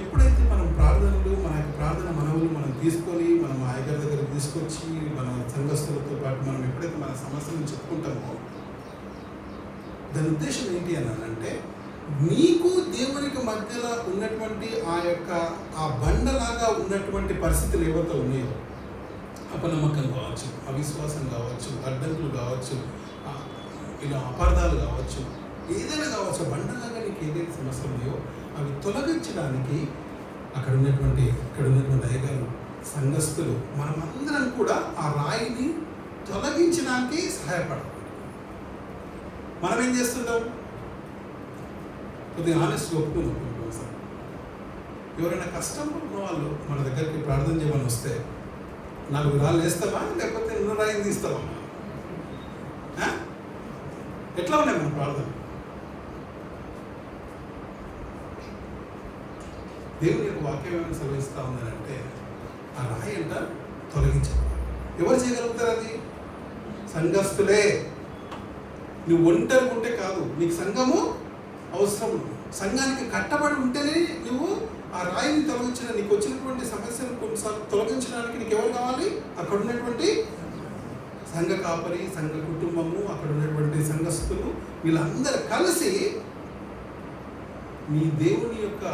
ఎప్పుడైతే మనం ప్రార్థనలు, మన యొక్క ప్రార్థన మనవులు మనం తీసుకొని మనం ఆయగారి దగ్గర తీసుకొచ్చి మన సంఘస్థులతో పాటు మనం ఎప్పుడైతే మన సమస్యలను చెప్పుకుంటామో, దాని ఉద్దేశం ఏంటి అని అంటే, నీకు దేవునికి మధ్యలో ఉన్నటువంటి ఆ బండలాగా ఉన్నటువంటి పరిస్థితులు ఏవైతే ఉన్నాయో, అపనమ్మకం కావచ్చు, అవిశ్వాసం కావచ్చు, అడ్డంకులు కావచ్చు, ఇలా అపార్థాలు కావచ్చు, ఏదైనా కావచ్చు, బండలాగా నీకు ఏదైతే సమస్యలు ఉన్నాయో అవి తొలగించడానికి ఇక్కడ ఉన్నటువంటి అయ్యగారు, సంఘస్థులు, మనమందరం కూడా ఆ రాయిని తొలగించడానికి సహాయపడాలి. మనం ఏం చేస్తుంటాం? కొద్దిగా ఆనెస్ట్గా ఒప్పుకున్నాం సార్. ఎవరైనా కష్టం ఉన్న వాళ్ళు మన దగ్గరికి ప్రార్థన చేయమని వస్తే 4 రాళ్ళు వేస్తావా లేకపోతే 100 రాయిని తీస్తావా? ఎట్లా ఉన్నాయి మన ప్రార్థన? దేవుని యొక్క వాక్యం ఏమైనా సెలవిస్తూ ఉందని అంటే ఆ రాయి అంట తొలగించాలి. ఎవరు చేయగలుగుతారు అది? సంఘస్థులే. నువ్వు ఒంటరి ఉంటే కాదు, నీకు సంఘము అవసరం. సంఘానికి కట్టబడి ఉంటేనే నువ్వు ఆ రాయిని తొలగించిన, నీకు వచ్చినటువంటి సమస్యను కొన్నిసార్లు తొలగించడానికి నీకు ఎవరు కావాలి? అక్కడ ఉన్నటువంటి సంఘ కాపరి, సంఘ కుటుంబము, అక్కడ ఉన్నటువంటి సంఘస్థులు, వీళ్ళందరూ కలిసి నీ దేవుని యొక్క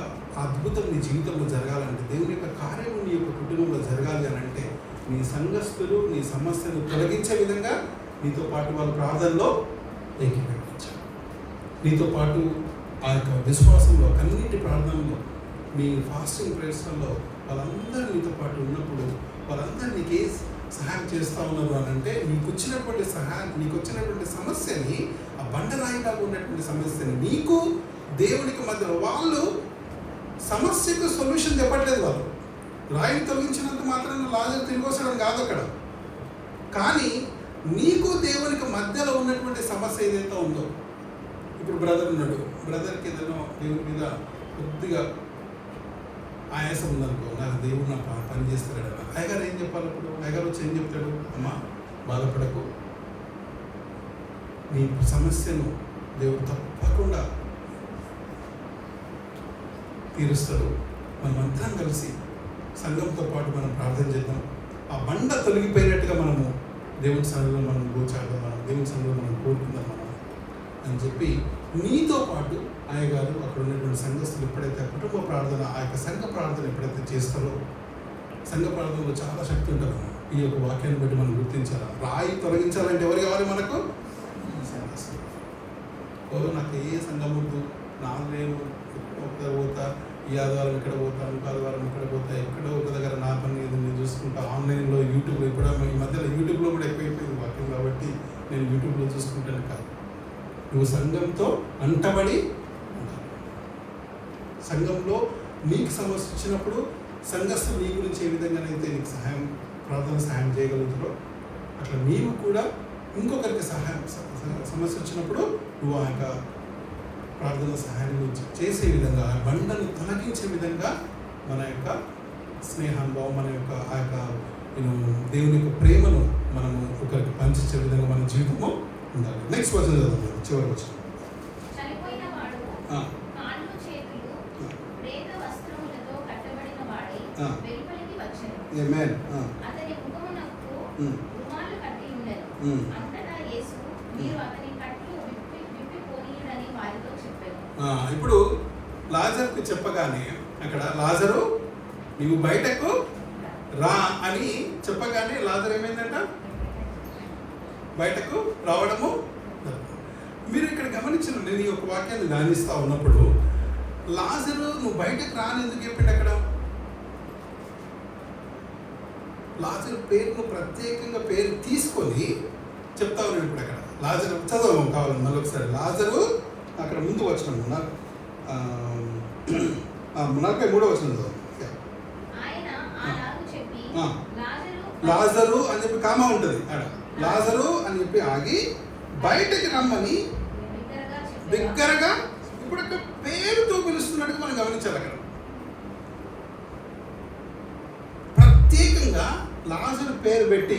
అద్భుతం నీ జీవితంలో జరగాలంటే, దేవుని యొక్క కార్యం నీ యొక్క కుటుంబంలో జరగాలి అని అంటే, నీ సంఘస్థులు నీ సమస్యను తొలగించే విధంగా నీతో పాటు వాళ్ళ ప్రార్థనలో ఏకీభవించాలి. నీతో పాటు ఆ యొక్క విశ్వాసంలో, కన్నీటి ప్రార్థనలో, మీ ఫాస్టింగ్ ప్రేయర్స్లో వాళ్ళందరూ నీతో పాటు ఉన్నప్పుడు వాళ్ళందరూ నీకే సహాయం చేస్తూ ఉన్నారు అని అంటే, నీకు వచ్చినటువంటి సమస్యని, ఆ బండరాయిగా ఉన్నటువంటి సమస్యని నీకు దేవునికి మధ్యలో, వాళ్ళు సమస్యకు సొల్యూషన్ చెప్పట్లేదు. వాళ్ళు రాయిని తొలగించినంత మాత్రం లాజరు తిరిగి వస్తడం కాదు అక్కడ. కానీ నీకు దేవునికి మధ్యలో ఉన్నటువంటి సమస్య ఏదైతే ఉందో, ఇప్పుడు బ్రదర్ ఉన్నాడు, బ్రదర్కి ఏదైనా దేవుని మీద కొద్దిగా ఆయాసం ఉందనుకో, నాకు దేవుడు నా పని చేస్తాడు. అయ్యగారు ఏం చెప్పాలి? అప్పుడు అయ్యగారు వచ్చి ఏం చెప్తాడు? అమ్మా బాధపడకు, నీ సమస్యను దేవుడు తప్పకుండా తీరుస్తాడు. మనమందరం కలిసి సంఘంతో పాటు మనం ప్రార్థన చేద్దాం. ఆ బండ తొలగిపోయినట్టుగా మనము దేవుని సన్నిధిలో మనం కూర్చాడదాం, మనం దేవుని సన్నిధిలో మనం కోరుకుందాం మనం అని చెప్పి, నీతో పాటు అయ్యగారు అక్కడ ఉన్నటువంటి సంఘస్థులు ఎప్పుడైతే కుటుంబ ప్రార్థన, ఆ యొక్క సంఘ ప్రార్థన ఎప్పుడైతే చేస్తారో, సంఘ ప్రార్థనలో చాలా శక్తి ఉంటుంది. ఈ యొక్క వాక్యాన్ని బట్టి మనం గుర్తించాలి. రాయి తొలగించాలంటే ఎవరు కావాలి మనకు? నాకు ఏ సంఘం వద్దు, నేను ఇక్కడ పోతా, ఈ ఆదివారం ఇక్కడ పోతాను, ఆదివారం ఇక్కడ పోతా, ఎక్కడో ఒక దగ్గర నా పని నేను చూసుకుంటా. ఆన్లైన్లో, యూట్యూబ్లో, ఇప్పుడు ఈ మధ్యలో యూట్యూబ్లో కూడా ఎక్కువైపోయింది వాక్యం కాబట్టి నేను యూట్యూబ్లో చూసుకుంటాను కాదు. నువ్వు సంఘంతో అంటబడి ఉండాలి. సంఘంలో నీకు సమస్య వచ్చినప్పుడు సంఘస్థులు నీ గురించి ఏ విధంగానైతే నీకు ప్రార్థన సహాయం చేయగలుగుతారో, అట్లా నీవు కూడా ఇంకొకరికి సమస్య వచ్చినప్పుడు నువ్వు ఆ యొక్క ప్రార్థన సహాయం చేసే విధంగా, బండను తొలగించే విధంగా మన యొక్క స్నేహానుభవం, మన యొక్క ఆ యొక్క దేవుని యొక్క ప్రేమను మనము ఒకరికి పంచించే విధంగా మన జీవితము ఉండాలి. నెక్స్ట్ వచనం చదువు, చివరి వచనం. ఆమేన్. అతని ముఖమునకు రుమాలు కట్టి ఉండెను. అంతటా యేసు, మీరు అతని కట్లు విప్పిపోనీయుడని వారితో చెప్పారు. ఇప్పుడు లాజరుకు చెప్పగానే అక్కడ, లాజరు నీవు బయటకు రా అని చెప్పగానే లాజరు ఏమైందంట? బయటకు రావడము. మీరు ఇక్కడ గమనించిన నేను ఈ ఒక వాక్యాన్ని ధ్యానిస్తా ఉన్నప్పుడు లాజరు నువ్వు బయటకు రాని ఎందుకు చెప్పిండు అక్కడ? లాజరు పేరును ప్రత్యేకంగా పేరు తీసుకొని చెప్తా ఉన్నాడు. ఇప్పుడు అక్కడ లాజరు చదవం కావాలి మళ్ళీ ఒకసారి. లాజరు అక్కడ ముందు వచ్చిన 43వ వచనం చదవం. లాజరు అని చెప్పి కామా ఉంటుంది ఆడ. లాజరు అని చెప్పి ఆగి బయటకి రమ్మని దగ్గరగా. ఇప్పుడు అక్కడ పేరుతో పిలుస్తున్నట్టుగా మనం గమనించాలి. అక్కడ ప్రత్యేకంగా లాజరు పేరు పెట్టి,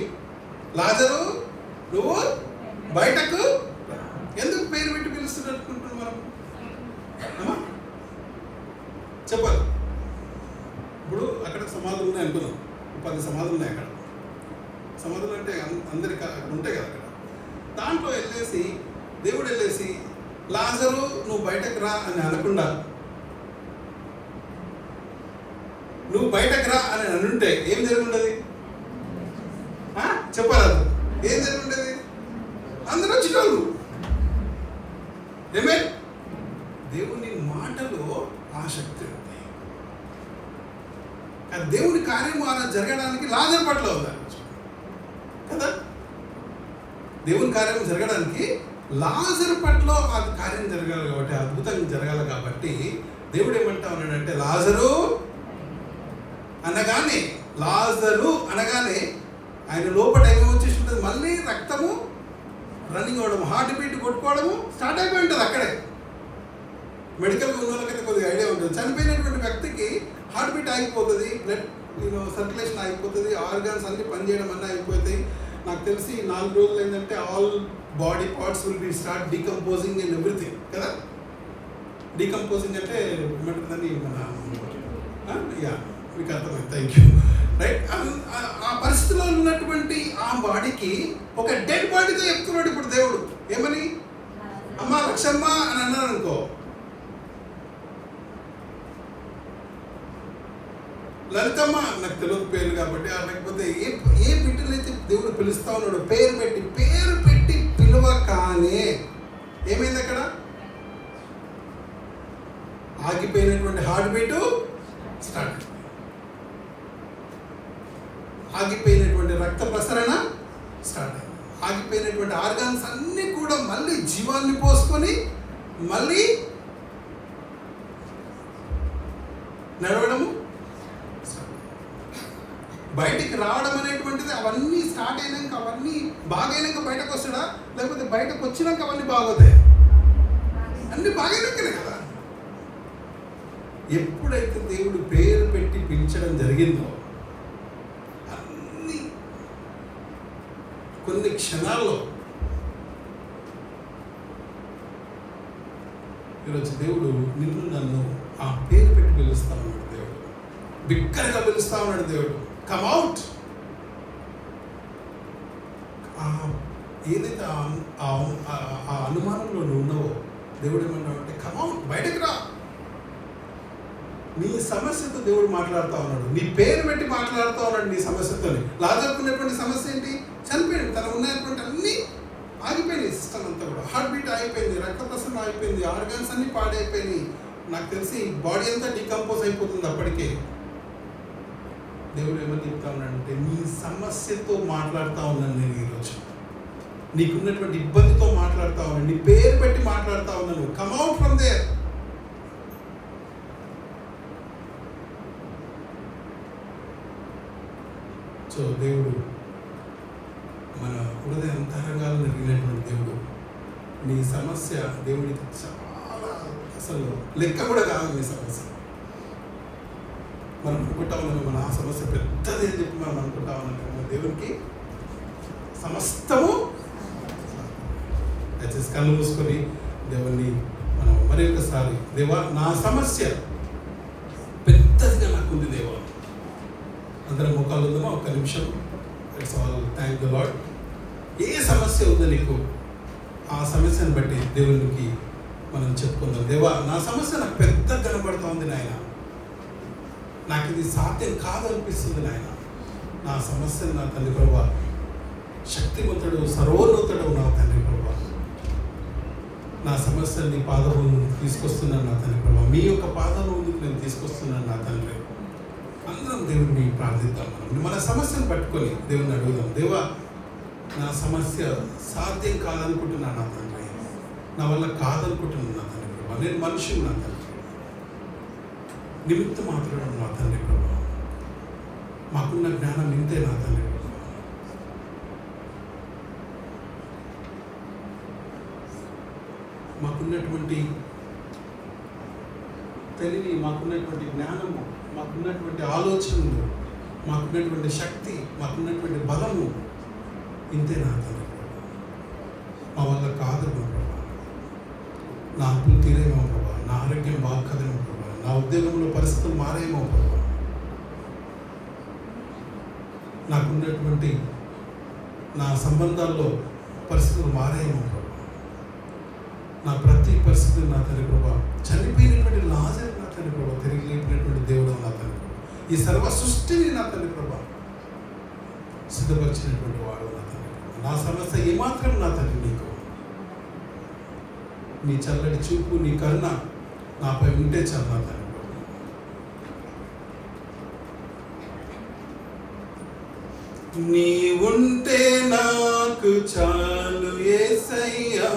లాజరు నువ్వు బయటకు ఎందుకు పేరు పెట్టి పిలుస్తున్నట్టు మనం చెప్పాలి. ఇప్పుడు అక్కడ సమాధులు ఉన్నాయి అనుకున్నాం, 10 సమాధులు ఉన్నాయి అక్కడ. సమాధులు అంటే అందరికి అక్కడ ఉంటాయి కదా. అక్కడ దాంట్లో వెళ్ళేసి దేవుడు వెళ్ళేసి లాజరు నువ్వు బయటకు రా అని అనకుండా నువ్వు బయటకు రా అని అనుంటే ఏం జరుగుండేది? చెప్పాలి. ఏం జరుగుండేది? అందరూ వచ్చినోళ్ళు. ఏమే దేవుని మాటలో ఆసక్తి ఉంది. కానీ దేవుని కార్యం అలా జరగడానికి లాజరు పట్ల ఉందా కదా? దేవుని కార్యం జరగడానికి లాజరు పట్ల ఆ కార్యం జరగాలి కాబట్టి, అద్భుతంగా జరగాలి కాబట్టి దేవుడు ఏమంటా ఉన్నాడంటే లాజరు అనగానే, లాజరు అనగానే ఆయన లోపల ఏమో వచ్చేసి ఉంటుంది, మళ్ళీ రక్తము రన్నింగ్ అవ్వడం, హార్ట్ బీట్ కొట్టుకోవడము స్టార్ట్ అయిపోయి ఉంటుంది అక్కడే. మెడికల్గా ఉన్న వాళ్ళకైతే కొద్దిగా ఐడియా ఉంటుంది. చనిపోయినటువంటి వ్యక్తికి హార్ట్ బీట్ ఆగిపోతుంది, బ్లడ్ సర్క్యులేషన్ ఆగిపోతుంది, ఆర్గాన్స్ అన్ని పనిచేయడం అన్నీ అయిపోతాయి. నాకు తెలిసి 4 రోజులు ఏంటంటే all body parts will be start decomposing and everything కదా. డీకంపోజింగ్ అంటే ఏమంటుందని మీకు అర్థమైంది. Thank you. రైట్. ఆ పరిస్థితిలో ఉన్నటువంటి ఆ బాడీకి ఒక డెడ్ బాడీతో చెప్తున్నాడు ఇప్పుడు దేవుడు. ఏమని? అమ్మ లక్షమ్మ అని అన్నాను అనుకో, లలితమ్మ నాకు తెలియదు పేరు కాబట్టి, లేకపోతే ఏ బిడ్డలైతే దేవుడు పిలుస్తా ఉన్నాడు పేరు పెట్టి పిలవగానే ఏమైంది అక్కడ? ఆగిపోయినటువంటి హార్ట్ బీట్ స్టార్ట్, ఆగిపోయినటువంటి రక్త ప్రసరణ స్టార్ట్ అయింది, ఆగిపోయినటువంటి ఆర్గాన్స్ అన్నీ కూడా మళ్ళీ జీవాన్ని పోసుకొని మళ్ళీ నడవడము, బయటికి రావడం అనేటువంటిది. అవన్నీ స్టార్ట్ అయినాక, అవన్నీ బాగైనాక బయటకు వస్తాడా, లేకపోతే బయటకు వచ్చినాక అవన్నీ బాగోతాయి? అన్నీ బాగైనాకనే కదా. ఎప్పుడైతే దేవుడు పేరు పెట్టి పిలిచడం జరిగిందో అన్ని కొన్ని క్షణాల్లో ఈరోజు దేవుడు నిన్ను నన్ను ఆ పేరు పెట్టి పిలుస్తా ఉన్నాడు. దేవుడు బిగ్గరగా పిలుస్తా ఉన్నాడు. దేవుడు కమ్ అవుట్. ఏదైతే ఆ అనుమానంలో నువ్వు ఉన్నావో దేవుడు ఏమన్నా అంటే కమ్ అవుట్, బయటకు రా. నీ సమస్యతో దేవుడు మాట్లాడుతూ ఉన్నాడు, నీ పేరు పెట్టి మాట్లాడుతూ ఉన్నాడు నీ సమస్యతో. లాజరుకున్నటువంటి సమస్య ఏంటి? చనిపోయాడు. తన ఉన్నటువంటి అన్నీ ఆగిపోయినాయి, సిస్టమ్ అంతా కూడా. హార్ట్ బీట్ ఆగిపోయింది, రక్త ప్రసరణ ఆగిపోయింది, ఆర్గాన్స్ అన్నీ పాడైపోయినాయి. నాకు తెలిసి బాడీ అంతా డీకంపోజ్ అయిపోతుంది అప్పటికే. దేవుడు ఏమని చెప్తా ఉన్నాడంటే నీ సమస్యతో మాట్లాడుతూ ఉన్నాను నేను ఈరోజు, నీకున్నటువంటి ఇబ్బందితో మాట్లాడుతూ ఉన్నాను, నీ పేరు పెట్టి మాట్లాడుతూ ఉన్నాను. Come out from there. So దేవుడు మన హృదయ అంతరంగాలు జరిగినటువంటి దేవుడు. నీ సమస్య దేవుడికి చాలా అసలు లెక్క కూడా కాదు. నీ సమస్య మనం అనుకుంటా ఉన్నాము, మన ఆ సమస్య పెద్దది అని చెప్పి మనం అనుకుంటా ఉన్నాము. దేవునికి సమస్తము. దయచేసి కళ్ళు మూసుకొని దేవుణ్ణి మనం మరి ఒకసారి, దేవా నా సమస్య పెద్దదిగా నాకుంది దేవా. అందరం ముఖాలు ఉందామా? ఒక్క నిమిషం. It's all thank the lord. ఏ సమస్య ఉందో నీకు, ఆ సమస్యను బట్టి దేవునికి మనం చెప్పుకుందాం. దేవా నా సమస్య నాకు పెద్ద కనబడుతోంది నాయన, నాకు ఇది సాధ్యం కాదు అనిపిస్తుంది నాయన. నా సమస్యను నా తండ్రి ప్రభా, శక్తివంతుడు సర్వోన్నతుడు నా తండ్రి ప్రభా, నా సమస్యను నీ పాదము తీసుకొస్తున్నాను నా తండ్రి ప్రభా, మీ యొక్క పాదాల ముందుకు నేను తీసుకొస్తున్నాను నా తండ్రి. అందరం దేవుడిని ప్రార్థిద్దాం. మన సమస్యను పట్టుకొని దేవుడిని అడుగుదాం. దేవా, నా సమస్య సాధ్యం కాదనుకుంటున్నాను నా తండ్రి, నా వల్ల కాదనుకుంటున్నాను నా తండ్రి ప్రభా, నేను మనిషిని నా తండ్రి, నిమిత్త మాత్రం నా తండ్రి ప్రభా, మాకున్న జ్ఞానం ఇంతే నా తండ్రి ప్రభా. మాకున్నటువంటి తెలివి, మాకున్నటువంటి జ్ఞానము, మాకున్నటువంటి ఆలోచనలు, మాకున్నటువంటి శక్తి, మాకున్నటువంటి బలము ఇంతే నా తండ్రి ప్రభా. మా వల్ల కాదు ప్రభా, నా అప్పులు తీరేమో ప్రభా, నా ఆరోగ్యం బాగోదేమో ప్రభా, నా ఉద్యోగంలో పరిస్థితులు మారేమో ప్రభా, నాకున్నటువంటి నా సంబంధాల్లో పరిస్థితులు మారేమో ప్రభా, నా ప్రతి పరిస్థితులు నా తండ్రి ప్రభా, చనిపోయినటువంటి లాజరు నా తండ్రి ప్రభా, తిరిగి లేపినటువంటి దేవుడు నా తండ్రి ప్రభా, ఈ సర్వ సృష్టిని నా తండ్రి ప్రభా సిద్ధపరిచినటువంటి వాడు నా తండ్రి ప్రభా. నా సమస్య ఏమాత్రం నా తండ్రి నీకు నీ చల్లటి చూపు, నీ కరుణ నాపై ఉంటే చాలు నా తండ్రి ప్రభా. నీ ఉంటే నాకు చాలు యేసయ్యా,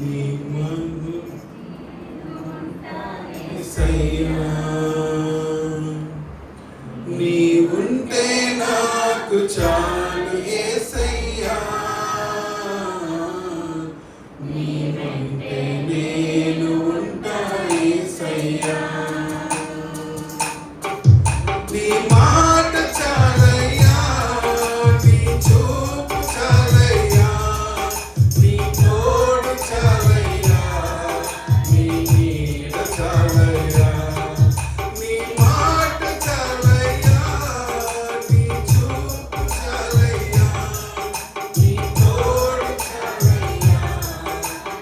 నీ మన్ను యేసయ్యా, నీ ఉంటే నాకు చాలు యేసయ్యా, నీ ఉంటే నేను ఉంటా యేసయ్యా, నీ మాట చాలయ్యా, నీ చూపు చాలయ్యా, నీ తోడు చాలయ్యా, నీ నీడ చాలయ్యా, నీ మాట చాలయ్యా, నీ చూపు చాలయ్యా, నీ తోడు చాలయ్యా,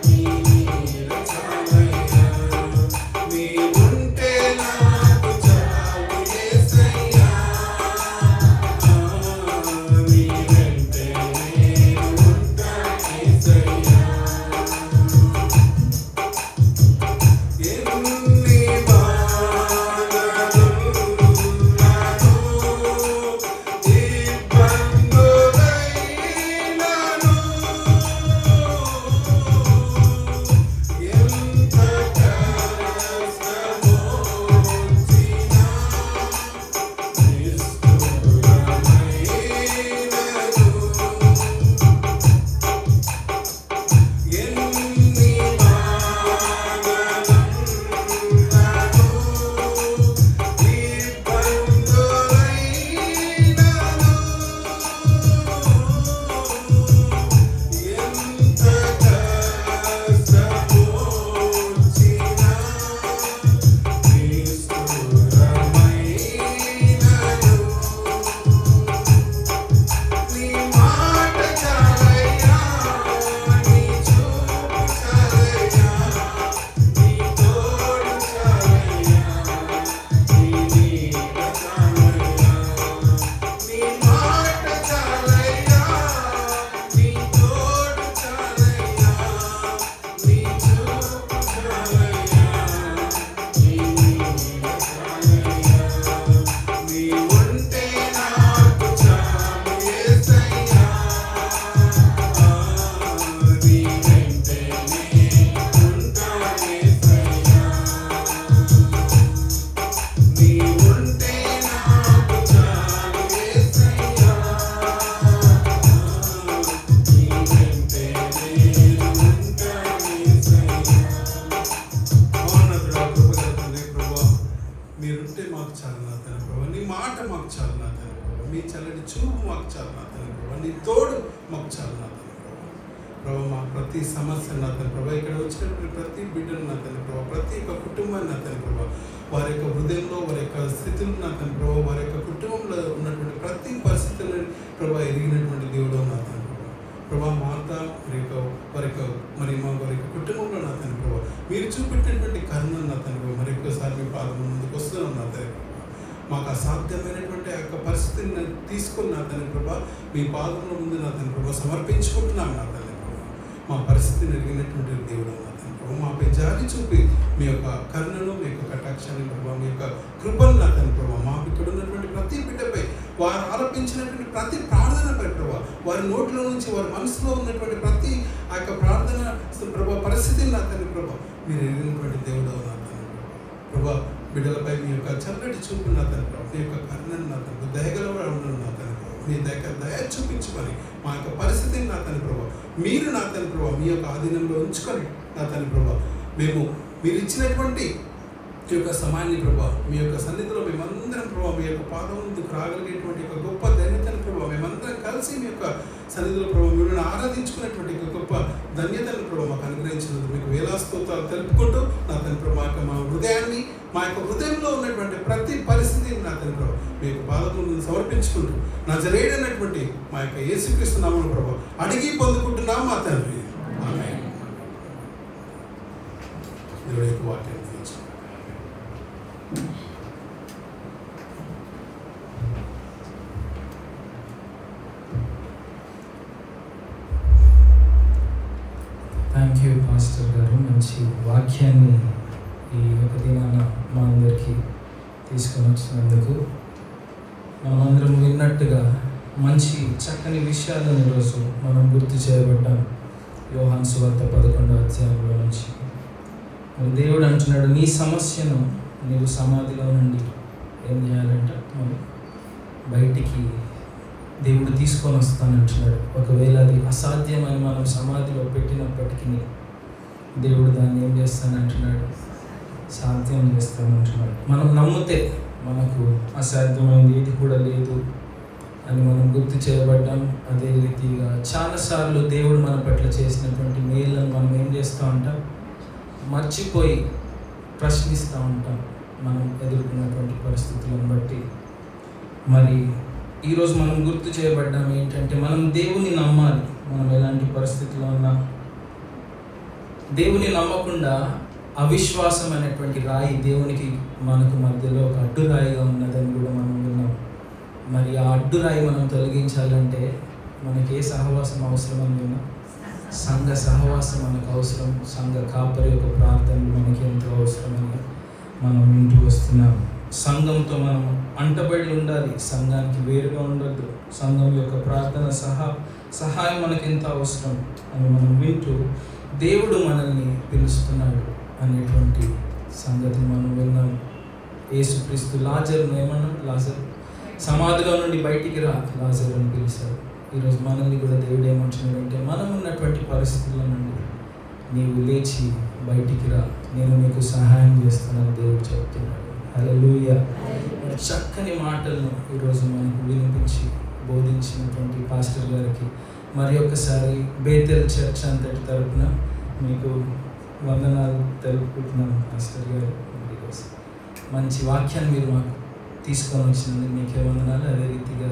నీ నీడ చాలయ్యా, నీ ఉంటే నాకు చాలు యేసయ్యా, నీ వెంటే నేను ఉంటా యేసయ్యా. ఎన్ని బాధలున్నాను, ఇబ్బందులైనాను, ఎంత కష్టమొచ్చినా నిష్ఠురమైనను, ఎన్ని బాధలున్నాను, ఇబ్బందులైనాను, ఎంత కష్టమొచ్చినా నిష్ఠురమైనను, నీ మాట చాలయ్యా, నీ చూపు చాలయ్యా, నీ తోడు చాలయ్యా, నీ నీడ చాలయ్యా, నీ మాట చాలయ్యా, నీ తోడు చాలయ్యా, నీ చూపు చాలయ్యా, నీ నీడ చాలయ్యా, నీ ఉంటే నాకు చాలు యేసయ్యా, నీ వెంటే నేను ఉంటా యేసయ్యా, నీ ఉంటే నాకు చాలు యేసయ్యా, నీ వెంటే నేను ఉంటా యేసయ్యా. మౌనతుడా, కృపగల తండ్రి ప్రభా, మీరుంటే మాకు చాలు నా తండ్రి ప్రభా, నీ మాట మాకు చాలు నా తండ్రి ప్రభా, మీ చల్లటి చూపు మాకు చాలు నా తండ్రి ప్రభా, నీ తోడు మాకు చాలు నా తండ్రి ప్రభా. ప్రభా, మా ప్రతి సమస్య నా తండ్రి ప్రభా, ఇక్కడ వచ్చినటువంటి ప్రతి బిడ్డను నా తండ్రి ప్రభా, ప్రతి ఒక్క కుటుంబాన్ని నా తండ్రి ప్రభా, వారి యొక్క హృదయంలో వారి యొక్క స్థితులు నా తండ్రి ప్రభా, వారి యొక్క కుటుంబంలో ఉన్నటువంటి ప్రతి పరిస్థితులను ప్రభా ఎరిగినటువంటి దేవుడు నా తండ్రి ప్రభా. ప్రభా, మాత వారి యొక్క మరి మా వారి యొక్క కుటుంబంలో నా తండ్రి ప్రభా, మీరు చూపెట్టినటువంటి కరుణ నా తండ్రి ప్రభా, మరి ఒక్కసారి మీ పాదం ముందుకు వస్తున్నాం నా తండ్రి ప్రభా. మాకు అసాధ్యమైనటువంటి ఆ యొక్క పరిస్థితిని తీసుకుని నా తండ్రి ప్రభా మీ పాదంలో ముందు నా తండ్రి ప్రభా సమర్పించుకుంటున్నాం నా తండ్రి ప్రభా. మా పరిస్థితిని ఎరిగినటువంటి దేవుడు నా తండ్రి ప్రభా, మాపై జాలి చూపి మీ యొక్క కరుణను, మీ యొక్క కటాక్షాన్ని ప్రభావ, మీ యొక్క కృపను నా తండ్రి ప్రభావ, మాకు ఇక్కడ ఉన్నటువంటి ప్రతి బిడ్డపై వారు ఆరోపించినటువంటి ప్రతి ప్రార్థనపై ప్రభావ, వారి నోట్లో నుంచి వారి మనసులో ఉన్నటువంటి ప్రతి ఆ యొక్క ప్రార్థన ప్రభావ పరిస్థితిని నా తండ్రి ప్రభావ మీరు ఎరిగినటువంటి దేవుడు నా తండ్రి ప్రభావ. బిడ్డలపై మీ యొక్క చల్లటి చూపు నా తండ్రి ప్రభావ, మీ యొక్క కరుణను నా తండ్రి దయగలవాడు నా తండ్రి ప్రభావ, మీ దయ చూపించుకొని మా యొక్క పరిస్థితిని నా తండ్రి ప్రభావ మీరు నా తండ్రి ప్రభావ మీ యొక్క ఆధీనంలో ఉంచుకొని నా తండ్రి ప్రభావ మీరు ఇచ్చినటువంటి ఈ యొక్క సమయాన్ని ప్రభావ మీ యొక్క సన్నిధిలో మేమందరం ప్రభావ మీ యొక్క పాదం ముందుకు రాగలిగేటువంటి ఒక గొప్ప ధన్యతను ప్రభావ మేమందరం కలిసి మీ యొక్క సన్నిధిలో ప్రభావ మిమ్మల్ని ఆరాధించుకునేటువంటి ఒక గొప్ప ధన్యతను ప్రభావ మాకు అనుగ్రహించినందుకు మీకు వేలాస్తోత్రాలు తెలుపుకుంటూ నా తండ్రి ప్రభావ మా హృదయాన్ని మా యొక్క హృదయంలో ఉన్నటువంటి ప్రతి పరిస్థితిని నా తండ్రి ప్రభావ మీ యొక్క పాదం ముందు సమర్పించుకుంటూ నజరేయుడైనటువంటి మా యొక్క యేసుక్రీస్తు నామమున ప్రభావ అడిగి పొందుకుంటున్నాం మా తండ్రి. ఆమేన్. దేవుడి యొక్క వాక్యాన్ని థ్యాంక్ యూ పాస్టర్ గారు, మంచి వాక్యాన్ని ఈ ఒక దినాన మా అందరికీ తీసుకొని వచ్చినందుకు. మనమందరం విన్నట్టుగా మంచి చక్కని విషయాలను ఈరోజు మనం గుర్తు చేయబడ్డాం. యోహాను సువార్త 11వ అధ్యాయంలో నుంచి మరి దేవుడు అంటున్నాడు, నీ సమస్యను నీవు సమాధిలో నుండి ఏం చేయాలంట, మరి బయటికి దేవుడు తీసుకొని వస్తానంటున్నాడు. ఒకవేళ అది అసాధ్యమని మనం సమాధిలో పెట్టినప్పటికీ దేవుడు దాన్ని ఏం చేస్తానంటున్నాడు, సాధ్యం చేస్తానంటున్నాడు. మనం నమ్మితే మనకు అసాధ్యమైనది ఏది కూడా లేదు అని మనం గుర్తు చేయబడ్డాం. అదే రీతిగా చాలాసార్లు దేవుడు మన పట్ల చేసినటువంటి మేళ్ళను మనం ఏం చేస్తూ ఉంటాం, మర్చిపోయి ప్రశ్నిస్తూ ఉంటాం మనం ఎదుర్కొన్నటువంటి పరిస్థితులను బట్టి. మరి ఈరోజు మనం గుర్తు చేయబడ్డాం ఏంటంటే, మనం దేవుని నమ్మాలి. మనం ఎలాంటి పరిస్థితుల్లో ఉన్నా దేవుని నమ్మకుండా అవిశ్వాసం అనేటువంటి రాయి దేవునికి మనకు మధ్యలో ఒక అడ్డురాయిగా ఉన్నదని కూడా మనం విన్నాం. మరి ఆ అడ్డురాయి మనం తొలగించాలంటే మనకి ఏ సహవాసం అవసరం అని విన్నాం, సంఘ సహవాసం మనకు అవసరం. సంఘ కాపరి యొక్క ప్రార్థనలు మనకి ఎంతో అవసరమని మనం వింటూ వస్తున్నాం. సంఘంతో మనం అంటబడి ఉండాలి, సంఘానికి వేరుగా ఉండొద్దు. సంఘం యొక్క ప్రార్థన సహాయం మనకి ఎంత అవసరం అని మనం వింటూ దేవుడు మనల్ని పిలుస్తున్నాడు అనేటువంటి సంగతి మనం విన్నాం. యేసుక్రీస్తు లాజరును ఏమన్నాడు, లాజరు సమాధిలో నుండి బయటికి రా, లాజరు అని పిలిచాడు. ఈరోజు మనల్ని కూడా దేవుడు ఏమంటున్నాడంటే, మనం ఉన్నటువంటి పరిస్థితుల నుండి నీవు లేచి బయటికి రా, నేను నీకు సహాయం చేస్తానని దేవుడు చెప్తున్నాడు. హల్లెలూయా. చక్కని మాటలను ఈరోజు మనకు వినిపించి బోధించినటువంటి పాస్టర్ గారికి మరి ఒక్కసారి బేతెల్ చర్చ్ అంతటి తరపున మీకు వందనాలు తెలుపుకుంటున్నాను. పాస్టర్ గారు మంచి వాక్యాన్ని మీరు మాకు తీసుకొని వచ్చినందుకు మీకే వందనాలు. అదే రీతిగా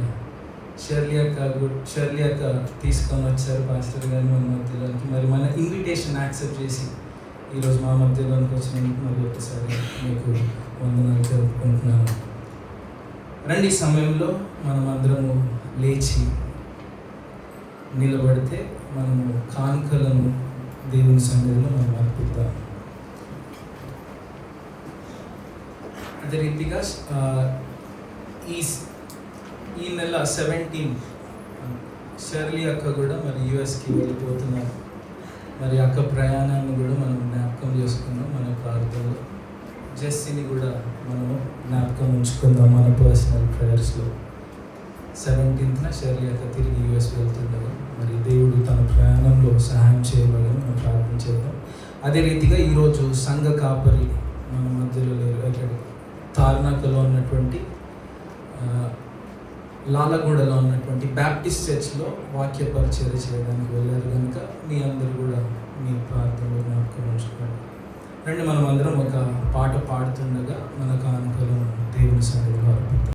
షర్లీ అక్క తీసుకొని వచ్చారు పాస్టర్ గారు మన మధ్యలోకి. మరి మన ఇన్విటేషన్ యాక్సెప్ట్ చేసి ఈరోజు మా మధ్యలోనికి వచ్చినందుకు మరి ఒకసారి మీకు వందనాలు తెలుపుకుంటున్నాను. రండి, సమయంలో మనం అందరము లేచి నిలబడితే మనము కానుకలను దేవుని సన్నిధిలో మనం అర్పిద్దాం. అదే రీతిగా ఈ నెల 17 షర్లీ అక్క కూడా మరి యుఎస్కి వెళ్ళిపోతున్నారు. మరి అక్క ప్రయాణాన్ని కూడా మనం జ్ఞాపకం చేసుకుందాం మన ప్రార్థనలో. జెస్సీని కూడా మనము జ్ఞాపకం ఉంచుకుందాం మన పర్సనల్ ప్రేయర్స్లో. 17న షర్లీ అక్క తిరిగి యుఎస్ వెళ్తుండగా మరి దేవుడు తన ప్రయాణంలో సహాయం చేయబడని మనం ప్రార్థన చేద్దాం. అదే రీతిగా ఈరోజు సంఘ కాపరి మన మధ్యలో లేరు. ఇక్కడ తార్నాకలో ఉన్నటువంటి లాలగూడలో ఉన్నటువంటి బ్యాప్టిస్ట్ చర్చ్లో వాక్య పరిచర్య చేయడానికి వెళ్ళారు కనుక మీ అందరూ కూడా మీ ప్రార్థనలో జ్ఞాపకం ఉంచుకోండి. రండి, మనం అందరం ఒక పాట పాడుతుండగా మన కానుకలను దేవుని సన్నిధిలో అర్పిద్దాం.